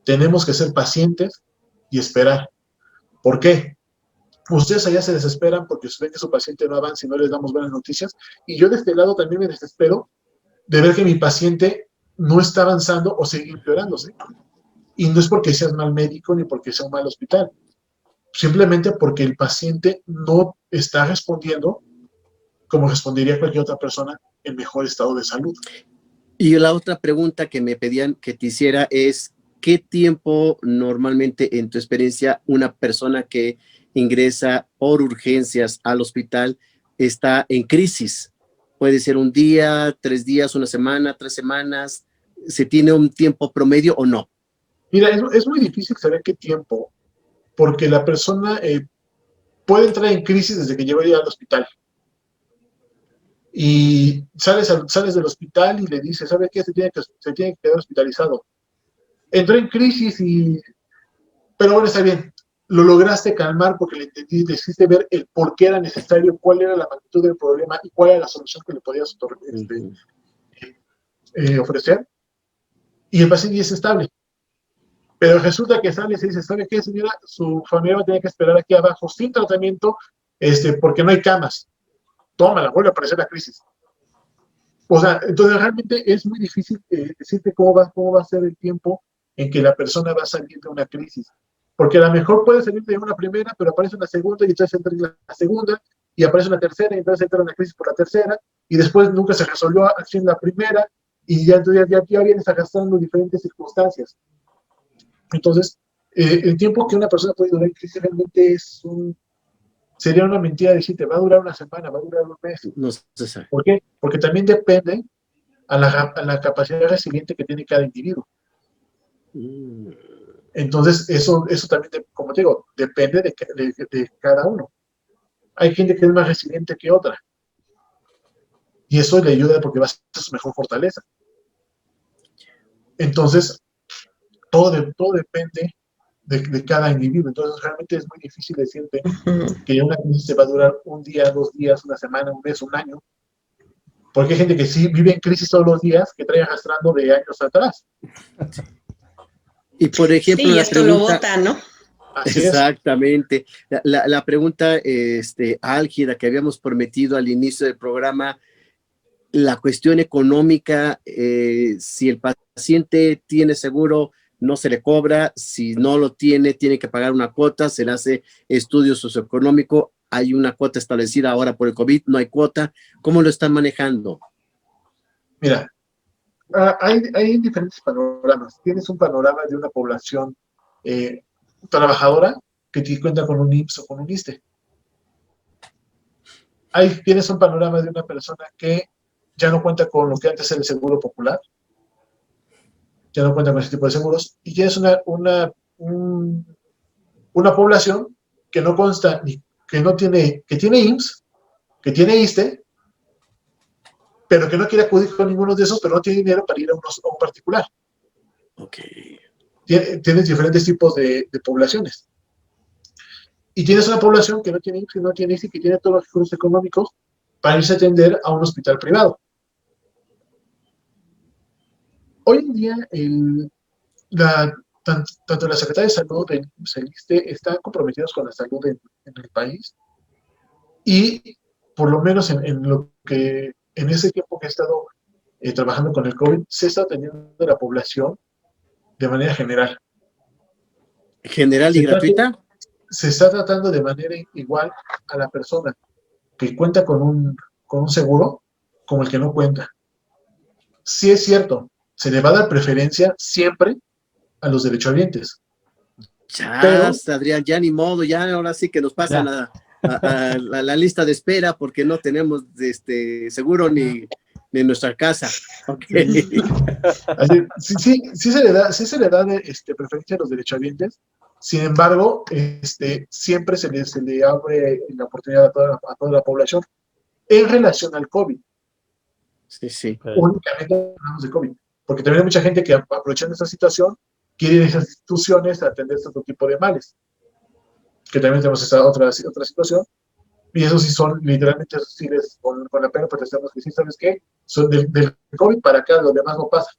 Tenemos que ser pacientes y esperar. ¿Por qué? Ustedes allá se desesperan porque ven que su paciente no avanza y no les damos buenas noticias. Y yo de este lado también me desespero de ver que mi paciente no está avanzando o sigue empeorándose. Y no es porque seas mal médico ni porque sea un mal hospital. Simplemente porque el paciente no está respondiendo como respondería cualquier otra persona en mejor estado de salud. Y la otra pregunta que me pedían que te hiciera es, ¿qué tiempo normalmente en tu experiencia una persona que ingresa por urgencias al hospital está en crisis? Puede ser un día, 3 días, una semana, 3 semanas. ¿Se tiene un tiempo promedio o no? Mira, es muy difícil saber qué tiempo, porque la persona puede entrar en crisis desde que llegó al hospital. Y sales del hospital y le dices, ¿sabe qué? Se tiene que quedar hospitalizado. Entró en crisis pero bueno, está bien. Lo lograste calmar porque le hiciste ver el por qué era necesario, cuál era la magnitud del problema y cuál era la solución que le podías ofrecer. Y el paciente ya es estable. Pero resulta que sale y se dice, ¿sabe qué, señora? Su familia va a tener que esperar aquí abajo sin tratamiento porque no hay camas. tómala, vuelve a aparecer la crisis. O sea, entonces realmente es muy difícil decirte cómo va a ser el tiempo en que la persona va a salir de una crisis. Porque a lo mejor puede salir de una primera, pero aparece una segunda y entonces entra en la segunda, y aparece una tercera y entonces entra en una crisis por la tercera, y después nunca se resolvió así en la primera, y ya vienes arrastrando diferentes circunstancias. Entonces, el tiempo que una persona puede durar en crisis realmente sería una mentira decirte, va a durar una semana, va a durar un mes. No se sabe. ¿Por qué? Porque también depende a la capacidad resiliente que tiene cada individuo. Entonces, eso también, como te digo, depende de cada uno. Hay gente que es más resiliente que otra. Y eso le ayuda porque va a ser su mejor fortaleza. Entonces, todo depende de cada individuo. Entonces, realmente es muy difícil decirte que una crisis va a durar un día, 2 días, una semana, un mes, un año. Porque hay gente que sí vive en crisis todos los días que trae arrastrando de años atrás. Y por ejemplo, sí, la esto pregunta, lo vota, ¿no? Así exactamente. La pregunta álgida que habíamos prometido al inicio del programa, la cuestión económica, si el paciente tiene seguro, no se le cobra, si no lo tiene, tiene que pagar una cuota, se le hace estudio socioeconómico, hay una cuota establecida ahora por el COVID, no hay cuota. ¿Cómo lo están manejando? Mira, hay diferentes panoramas. Tienes un panorama de una población trabajadora que cuenta con un IMSS o con un ISSSTE. Tienes un panorama de una persona que ya no cuenta con lo que antes era el seguro popular, ya no cuenta con ese tipo de seguros, y tienes una población que no consta, que tiene IMSS, que tiene ISSSTE, pero que no quiere acudir con ninguno de esos, pero no tiene dinero para ir a un particular. Ok. Tienes diferentes tipos de poblaciones. Y tienes una población que no tiene IMSS, que no tiene ISSSTE, que tiene todos los recursos económicos para irse a atender a un hospital privado. Hoy en día, tanto la Secretaría de Salud y el ISSSTE están comprometidos con la salud en el país, y por lo menos en ese tiempo que he estado trabajando con el COVID, se está atendiendo a la población de manera general. ¿General y gratuita? Se está tratando de manera igual a la persona que cuenta con un seguro como el que no cuenta. Sí es cierto, se le va a dar preferencia siempre a los derechohabientes. Ya, Adrián, ya ni modo, ya ahora sí que nos pasan a la lista de espera porque no tenemos seguro ni en nuestra casa. Okay. Sí se le da preferencia a los derechohabientes. Sin embargo, siempre se le abre la oportunidad a toda la población en relación al COVID. Sí. Únicamente hablamos de COVID. Porque también hay mucha gente que, aprovechando esta situación, quiere ir a esas instituciones a atender otro tipo de males. Que también tenemos esa otra situación. Y eso sí son, literalmente, esos sí con la pena protestamos que sí, ¿sabes qué? Son del COVID para acá, lo demás no pasa.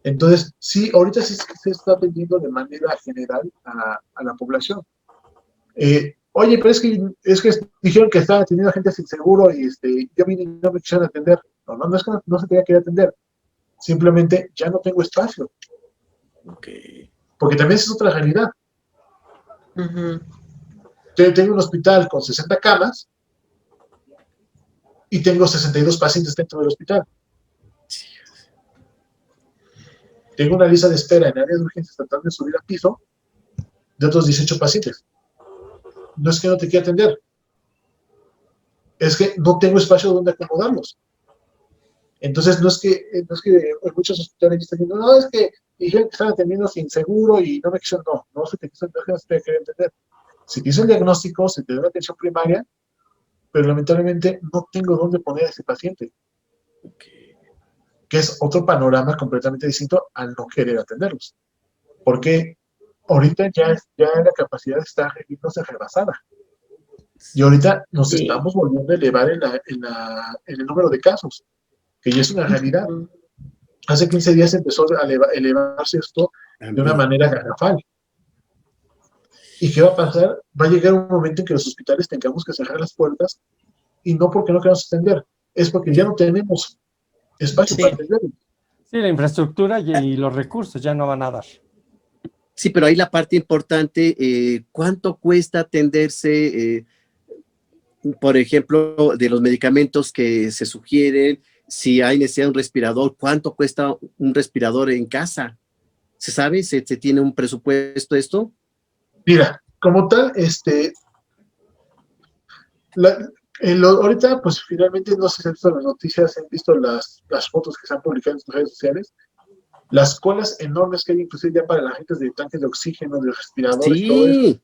Entonces, sí, ahorita sí se está atendiendo de manera general a la población. Oye, pero es que dijeron que estaban atendiendo a gente sin seguro y yo vine y no me quisieron atender. No es que no se tenía que atender. Simplemente ya no tengo espacio. Okay. Porque también esa es otra realidad. Tengo un hospital con 60 camas y tengo 62 pacientes dentro del hospital. Tengo una lista de espera en áreas de urgencias tratando de subir a piso de otros 18 pacientes. No es que no te quiera atender, es que no tengo espacio donde acomodarlos. Entonces, no es que muchos hospitales están diciendo, no, es que dijeron que están atendiendo sin seguro y no me quisieron, no se te quiere entender. Se te hizo el diagnóstico, se te dio la atención primaria, pero lamentablemente no tengo dónde poner a ese paciente. Que es otro panorama completamente distinto al no querer atenderlos. Porque ahorita ya la capacidad está viéndose rebasada. Y ahorita nos estamos volviendo a elevar en el número de casos, que ya es una realidad. Hace 15 días empezó a elevarse esto de una manera garrafal. ¿Y qué va a pasar? Va a llegar un momento en que los hospitales tengamos que cerrar las puertas y no porque no queramos atender, es porque ya no tenemos espacio para atenderlos. Sí, la infraestructura y los recursos ya no van a dar. Sí, pero ahí la parte importante, ¿cuánto cuesta atenderse, por ejemplo, de los medicamentos que se sugieren? Si hay necesidad de un respirador, ¿cuánto cuesta un respirador en casa? ¿Se sabe? ¿Se tiene un presupuesto esto? Mira, como tal, ahorita, pues finalmente, no sé si han visto las noticias, han visto las fotos que se han publicado en sus redes sociales, las colas enormes que hay inclusive ya para la gente de tanques de oxígeno, de respiradores, todo eso. Sí,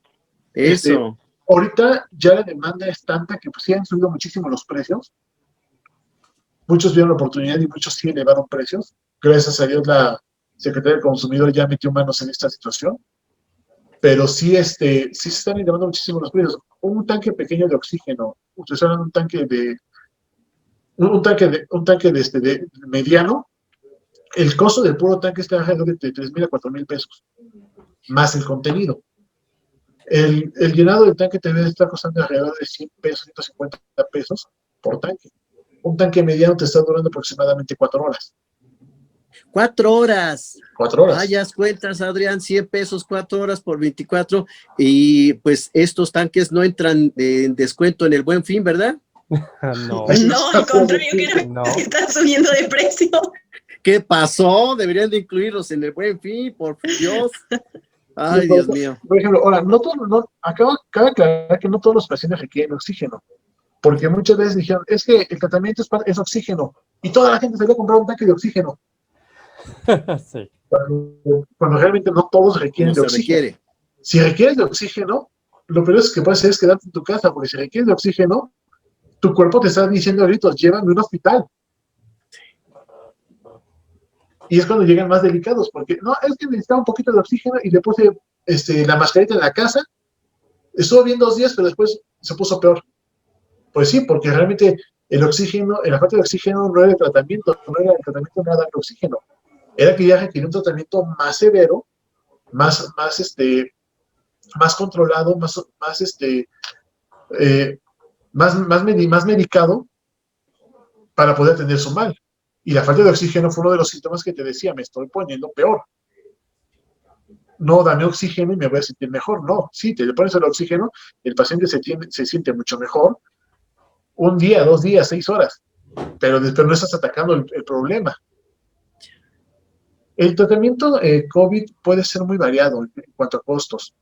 eso. Ahorita ya la demanda es tanta que pues sí han subido muchísimo los precios. Muchos vieron la oportunidad y muchos sí elevaron precios. Gracias a Dios la Secretaría del Consumidor ya metió manos en esta situación. Pero sí, sí se están elevando muchísimo los precios. Un tanque pequeño de oxígeno, ustedes hablan de un tanque de mediano, el costo del puro tanque está alrededor de 3,000 a 4,000 pesos, más el contenido. El llenado del tanque te debe estar costando alrededor de 100 pesos, 150 pesos por tanque. Un tanque mediano te está durando aproximadamente 4 horas. 4 horas. 4 horas. Vayas cuentas, Adrián, 100 pesos, 4 horas por 24. Y pues estos tanques no entran en descuento en el Buen Fin, ¿verdad? No. No, al contrario, creo que están subiendo de precio. ¿Qué pasó? Deberían de incluirlos en el Buen Fin, por Dios. Ay, Dios mío. Por ejemplo, ahora, acaba de aclarar que no todos los pacientes requieren oxígeno, porque muchas veces dijeron, es que el tratamiento es oxígeno, y toda la gente se va a comprar un tanque de oxígeno. Sí. Cuando realmente no todos requieren de oxígeno. Requiere. Si requieres de oxígeno, lo peor que puedes hacer es quedarte en tu casa, porque si requieres de oxígeno, tu cuerpo te está diciendo ahorita, llévame a un hospital. Y es cuando llegan más delicados, porque no, es que necesitaba un poquito de oxígeno y le puse la mascarita en la casa, estuvo bien 2 días, pero después se puso peor. Pues sí, porque realmente el oxígeno, la falta de oxígeno no era el tratamiento, no era el tratamiento, no era darle oxígeno. Era que ya requería un tratamiento más severo, más controlado, más medicado para poder atender su mal. Y la falta de oxígeno fue uno de los síntomas que te decía, me estoy poniendo peor. No, dame oxígeno y me voy a sentir mejor. No, sí, te le pones el oxígeno, el paciente se siente mucho mejor. 1 día, 2 días, 6 horas. Pero después no estás atacando el problema. El tratamiento COVID puede ser muy variado en cuanto a costos.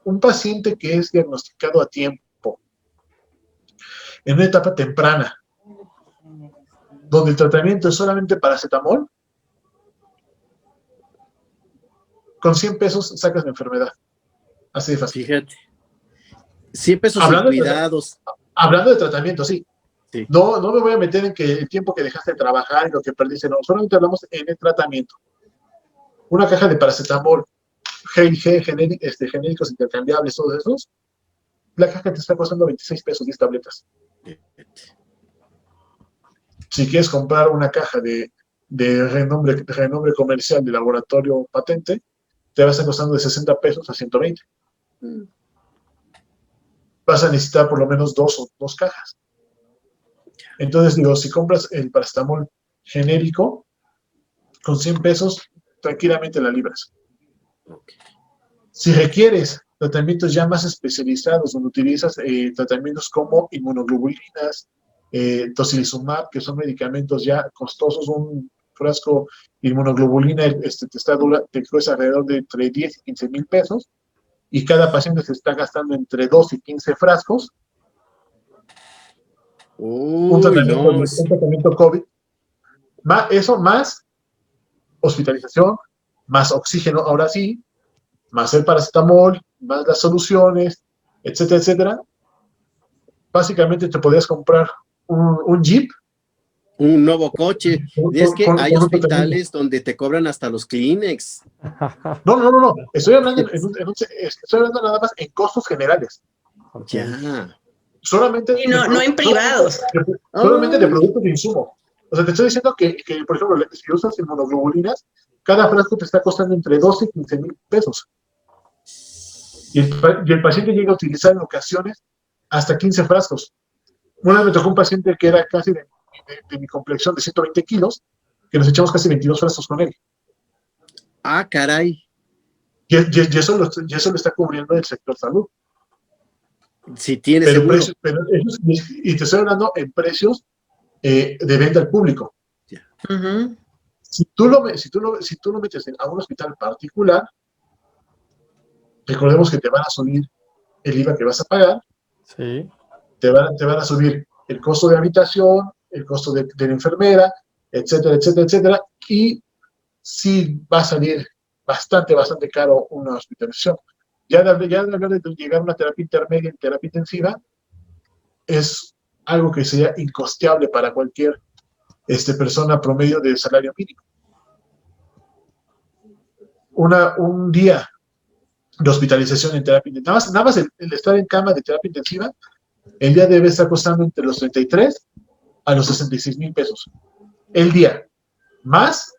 Un paciente que es diagnosticado a tiempo, en una etapa temprana, donde el tratamiento es solamente paracetamol, con 100 pesos sacas la enfermedad. Así de fácil. Fíjate. 100 pesos sin cuidados. Hablando de tratamiento, sí. Sí. No me voy a meter en que el tiempo que dejaste de trabajar y lo que perdiste, no. Solamente hablamos en el tratamiento. Una caja de paracetamol, genéricos intercambiables, todos esos, la caja te está costando 26 pesos, 10 tabletas. Si quieres comprar una caja de renombre comercial de laboratorio patente, te va a estar costando de 60 pesos a 120. Vas a necesitar por lo menos 2 cajas. Entonces, digo, si compras el paracetamol genérico, con 100 pesos, tranquilamente la libras. Si requieres tratamientos ya más especializados, donde utilizas tratamientos como inmunoglobulinas, tocilizumab, que son medicamentos ya costosos, un frasco de inmunoglobulina te cuesta alrededor de entre 10 y 15 mil pesos, y cada paciente se está gastando entre 2 y 15 frascos. Un tratamiento COVID, más hospitalización, más oxígeno, ahora sí, más el paracetamol, más las soluciones, etcétera, etcétera. Básicamente te podías comprar un Jeep. Un nuevo coche. Es que hay hospitales donde te cobran hasta los Kleenex. No. Estoy hablando nada más en costos generales. Ya. Solamente. Y no en privados. Solamente de productos de insumo. O sea, te estoy diciendo que por ejemplo, si usas inmunoglobulinas, cada frasco te está costando entre 12 y 15 mil pesos. Y el paciente llega a utilizar en ocasiones hasta 15 frascos. Una vez me tocó un paciente que era casi de mi complexión, de 120 kilos, que nos echamos casi 22 frascos con él. Ah, caray. Y eso lo está cubriendo el sector salud. Si tiene Pero, seguro. y te estoy hablando en precios de venta al público. Ujú. Si tú lo metes a un hospital particular, recordemos que te van a subir el IVA que vas a pagar, Sí. te van a subir el costo de habitación, el costo de la enfermera, etcétera, etcétera, etcétera, y sí va a salir bastante caro una hospitalización. Ya de hablar de llegar a una terapia intermedia en terapia intensiva es algo que sería incosteable para cualquier persona promedio de salario mínimo. Un día de hospitalización en terapia intensiva, nada más el estar en cama de terapia intensiva, el día debe estar costando entre los 33 a los 66,000 pesos. El día, más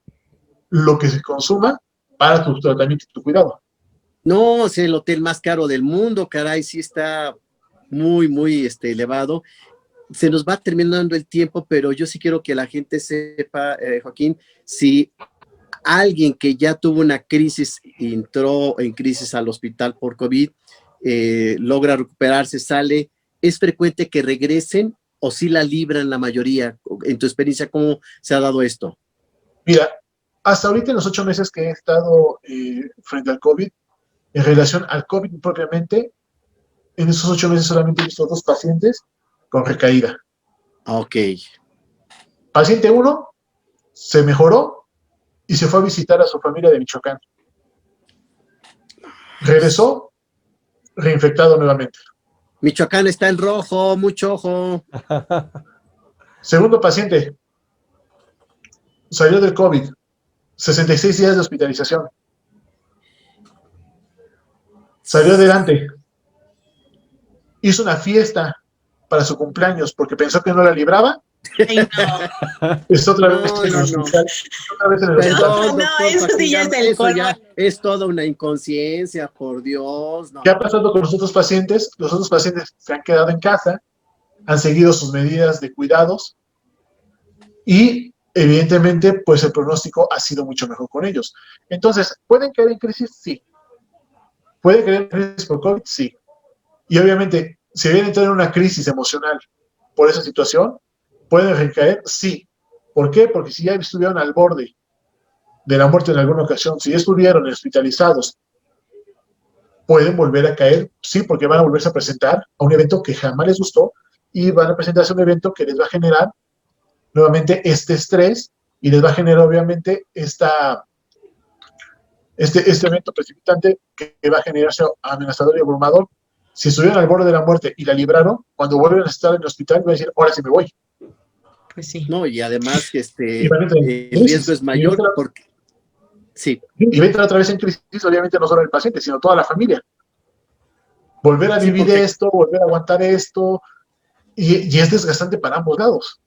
lo que se consuma para tu tratamiento y tu cuidado. No, es el hotel más caro del mundo, caray, sí está muy, muy elevado. Se nos va terminando el tiempo, pero yo sí quiero que la gente sepa, Joaquín, si alguien que ya tuvo una crisis, entró en crisis al hospital por COVID, logra recuperarse, sale, ¿es frecuente que regresen o sí la libran la mayoría? En tu experiencia, ¿cómo se ha dado esto? Mira, hasta ahorita en los 8 meses que he estado frente al COVID, en relación al COVID propiamente, en esos 8 meses solamente he visto 2 pacientes con recaída. Ok. Paciente 1 se mejoró y se fue a visitar a su familia de Michoacán. Regresó reinfectado nuevamente. Michoacán está en rojo, mucho ojo. Segundo paciente salió del COVID, 66 días de hospitalización. Salió adelante. Hizo una fiesta para su cumpleaños porque pensó que no la libraba. Ay, no. Está otra vez en el hospital. Perdón, No, doctor, eso sí ya es el eso colmo. ya es toda una inconsciencia, por Dios. No. ¿Qué ha pasado con los otros pacientes? Los otros pacientes se han quedado en casa, han seguido sus medidas de cuidados y evidentemente pues el pronóstico ha sido mucho mejor con ellos. Entonces, ¿pueden caer en crisis? Sí. ¿Pueden caer en crisis por COVID? Sí. Y obviamente, si vienen a entrar en una crisis emocional por esa situación, ¿pueden recaer? Sí. ¿Por qué? Porque si ya estuvieron al borde de la muerte en alguna ocasión, si ya estuvieron hospitalizados, pueden volver a caer, sí, porque van a volverse a presentar a un evento que jamás les gustó y van a presentarse a un evento que les va a generar nuevamente este estrés y les va a generar obviamente este evento precipitante que va a generarse amenazador y abrumador. Si estuvieron al borde de la muerte y la libraron, cuando vuelven a estar en el hospital van a decir, ahora sí me voy. Pues sí. No, y además que el riesgo es mayor porque sí. Y va a entrar otra vez en crisis, obviamente no solo el paciente, sino toda la familia. Volver a vivir esto, volver a aguantar esto, y es desgastante para ambos lados.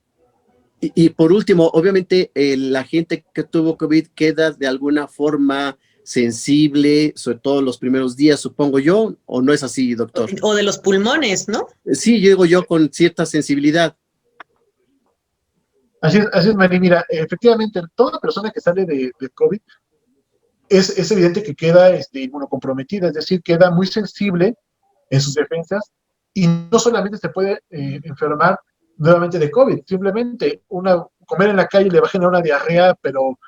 Y por último, obviamente la gente que tuvo COVID queda de alguna forma sensible, sobre todo los primeros días, supongo yo, ¿o no es así, doctor? O de los pulmones, ¿no? Sí, llego yo con cierta sensibilidad. Así es, Mari. Mira, efectivamente, toda persona que sale de COVID es evidente que queda inmunocomprometida, es decir, queda muy sensible en sus defensas y no solamente se puede enfermar nuevamente de COVID, simplemente comer en la calle le va a generar una diarrea, pero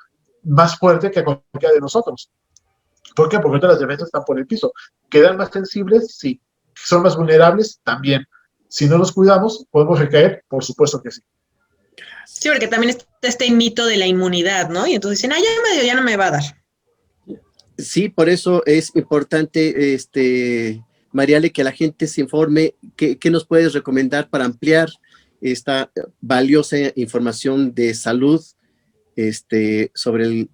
más fuerte que a cualquiera de nosotros. ¿Por qué? Porque todas las defensas están por el piso. ¿Quedan más sensibles? Sí. ¿Son más vulnerables? También. Si no los cuidamos, ¿podemos recaer? Por supuesto que sí. Sí, porque también está este mito de la inmunidad, ¿no? Y entonces dicen, ya me dio, ya no me va a dar. Sí, por eso es importante, Mariale, que la gente se informe. ¿Qué nos puedes recomendar para ampliar esta valiosa información de salud sobre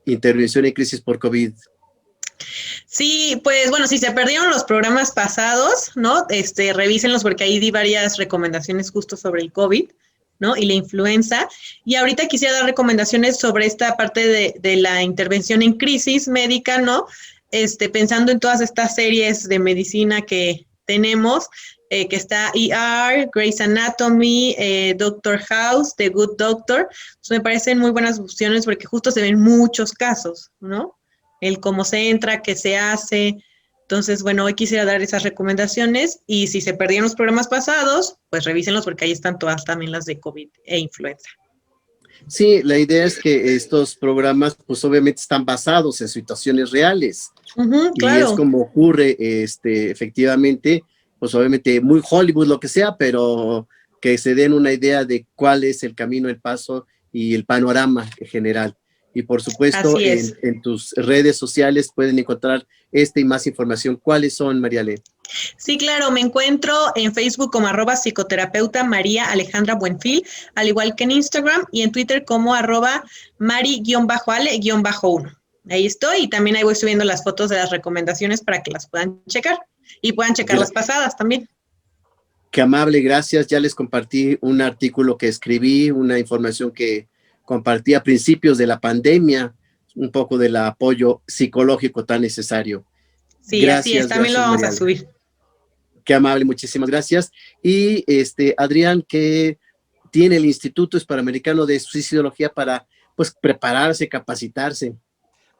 intervención en crisis por COVID? Sí, pues bueno, si se perdieron los programas pasados, ¿no? Revísenlos porque ahí di varias recomendaciones justo sobre el COVID, ¿no? Y la influenza. Y ahorita quisiera dar recomendaciones sobre esta parte de la intervención en crisis médica, ¿no? Pensando en todas estas series de medicina que tenemos, que está ER, Grey's Anatomy, Doctor House, The Good Doctor. Entonces, me parecen muy buenas opciones porque justo se ven muchos casos, ¿no? El cómo se entra, qué se hace. Entonces, bueno, hoy quisiera dar esas recomendaciones y si se perdieron los programas pasados, pues revísenlos porque ahí están todas también las de COVID e influenza. Sí, la idea es que estos programas, pues obviamente están basados en situaciones reales. Y es Claro. como ocurre, efectivamente, pues obviamente muy Hollywood, lo que sea, pero que se den una idea de cuál es el camino, el paso y el panorama en general. Y por supuesto, Así es. en tus redes sociales pueden encontrar esta y más información. ¿Cuáles son, Mariale? Sí, claro, me encuentro en Facebook como @psicoterapeuta María Alejandra Buenfil, al igual que en Instagram y en Twitter como @mari_ale_1. Ahí estoy y también ahí voy subiendo las fotos de las recomendaciones para que las puedan checar y puedan checar las pasadas también. Qué amable, gracias. Ya les compartí un artículo que escribí, una información que compartí a principios de la pandemia, un poco del apoyo psicológico tan necesario. Sí, así es, Gracias, también lo gracias, vamos a Mariale. subir. Qué amable, muchísimas gracias. Y Adrián, ¿qué tiene el Instituto Hispanoamericano de Suicidología para pues prepararse, capacitarse?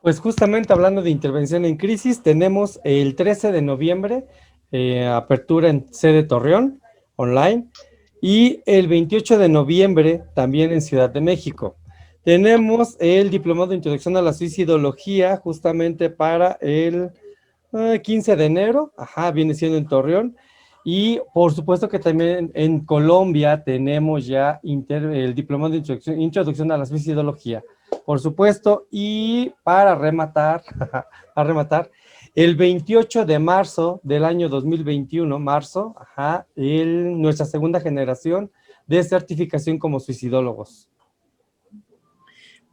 Pues justamente hablando de intervención en crisis, tenemos el 13 de noviembre apertura en sede Torreón, online, y el 28 de noviembre también en Ciudad de México. Tenemos el diplomado de introducción a la suicidología justamente para el 15 de enero, viene siendo en Torreón, y por supuesto que también en Colombia tenemos ya el diplomado de introducción a la suicidología, por supuesto, y para rematar, el 28 de marzo del año 2021, nuestra segunda generación de certificación como suicidólogos.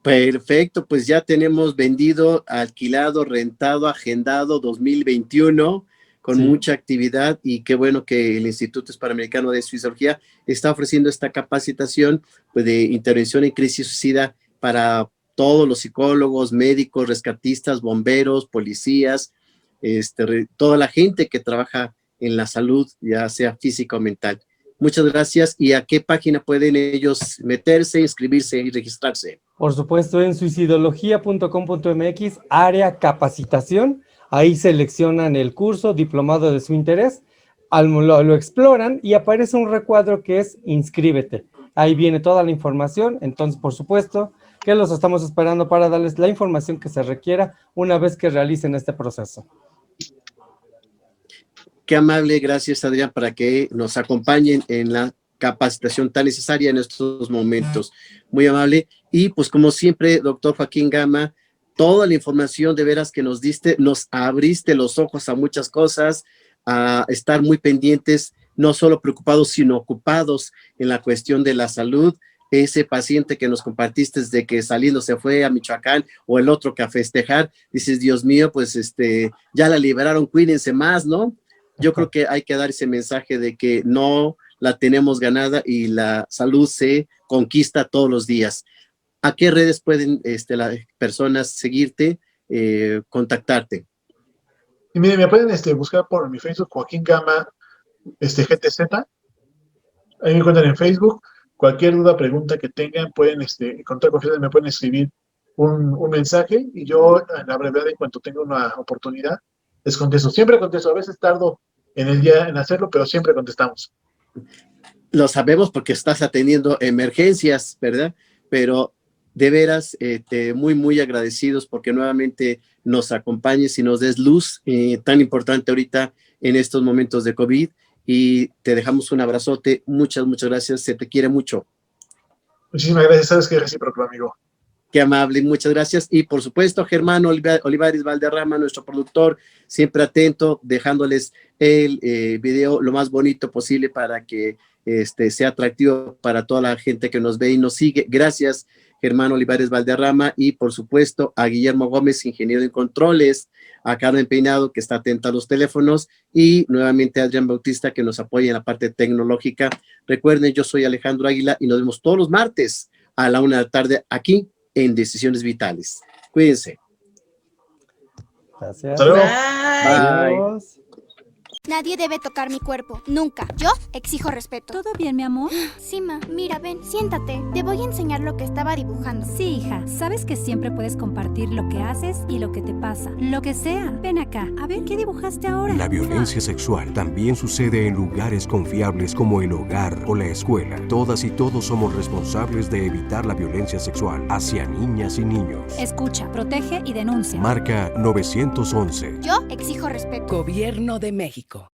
Perfecto, pues ya tenemos vendido, alquilado, rentado, agendado 2021 con Sí. mucha actividad y qué bueno que el Instituto Hispanoamericano de Suicidología está ofreciendo esta capacitación pues, de intervención en crisis suicida para todos los psicólogos, médicos, rescatistas, bomberos, policías, toda la gente que trabaja en la salud, ya sea física o mental. Muchas gracias. ¿Y a qué página pueden ellos meterse, inscribirse y registrarse? Por supuesto, en suicidología.com.mx, área capacitación, ahí seleccionan el curso, diplomado de su interés, lo exploran y aparece un recuadro que es inscríbete. Ahí viene toda la información, entonces por supuesto que los estamos esperando para darles la información que se requiera una vez que realicen este proceso. Qué amable, gracias Adrián, para que nos acompañen en la capacitación tan necesaria en estos momentos. Muy amable. Y pues como siempre, doctor Joaquín Gama, toda la información de veras que nos diste, nos abriste los ojos a muchas cosas, a estar muy pendientes, no solo preocupados, sino ocupados en la cuestión de la salud. Ese paciente que nos compartiste desde que saliendo se fue a Michoacán o el otro que a festejar, dices, Dios mío, pues ya la liberaron, cuídense más, ¿no? Yo creo que hay que dar ese mensaje de que no la tenemos ganada y la salud se conquista todos los días. ¿A qué redes pueden las personas seguirte, contactarte? Y miren, me pueden buscar por mi Facebook, Joaquín Gama, GTZ. Ahí me encuentran en Facebook. Cualquier duda, pregunta que tengan, pueden, con toda confianza me pueden escribir un mensaje y yo, a la brevedad, en cuanto tenga una oportunidad, les contesto. Siempre contesto, a veces tardo en el día en hacerlo, pero siempre contestamos. Lo sabemos porque estás atendiendo emergencias, ¿verdad? Pero de veras, muy, muy agradecidos porque nuevamente nos acompañes y nos des luz tan importante ahorita en estos momentos de COVID y te dejamos un abrazote. Muchas, muchas gracias. Se te quiere mucho. Muchísimas gracias. Sabes que es recíproco, amigo. Qué amable, muchas gracias. Y por supuesto, Germán Olivares Valderrama, nuestro productor, siempre atento, dejándoles el video lo más bonito posible para que sea atractivo para toda la gente que nos ve y nos sigue. Gracias, Germán Olivares Valderrama, y por supuesto a Guillermo Gómez, ingeniero en controles, a Carmen Peinado, que está atenta a los teléfonos, y nuevamente a Adrián Bautista, que nos apoya en la parte tecnológica. Recuerden, yo soy Alejandro Águila y nos vemos todos los martes a la 1 de la tarde aquí en Decisiones Vitales. Cuídense. Gracias. Hasta luego. Bye. Bye. Adiós. Nadie debe tocar mi cuerpo, nunca. Yo exijo respeto. ¿Todo bien, mi amor? Sí, ma. Mira, ven, siéntate. Te voy a enseñar lo que estaba dibujando. Sí, hija. Sabes que siempre puedes compartir lo que haces y lo que te pasa. Lo que sea. Ven acá. A ver, ¿qué dibujaste ahora? La violencia sexual también sucede en lugares confiables como el hogar o la escuela. Todas y todos somos responsables de evitar la violencia sexual hacia niñas y niños. Escucha, protege y denuncia. Marca 911. Yo exijo respeto. Gobierno de México.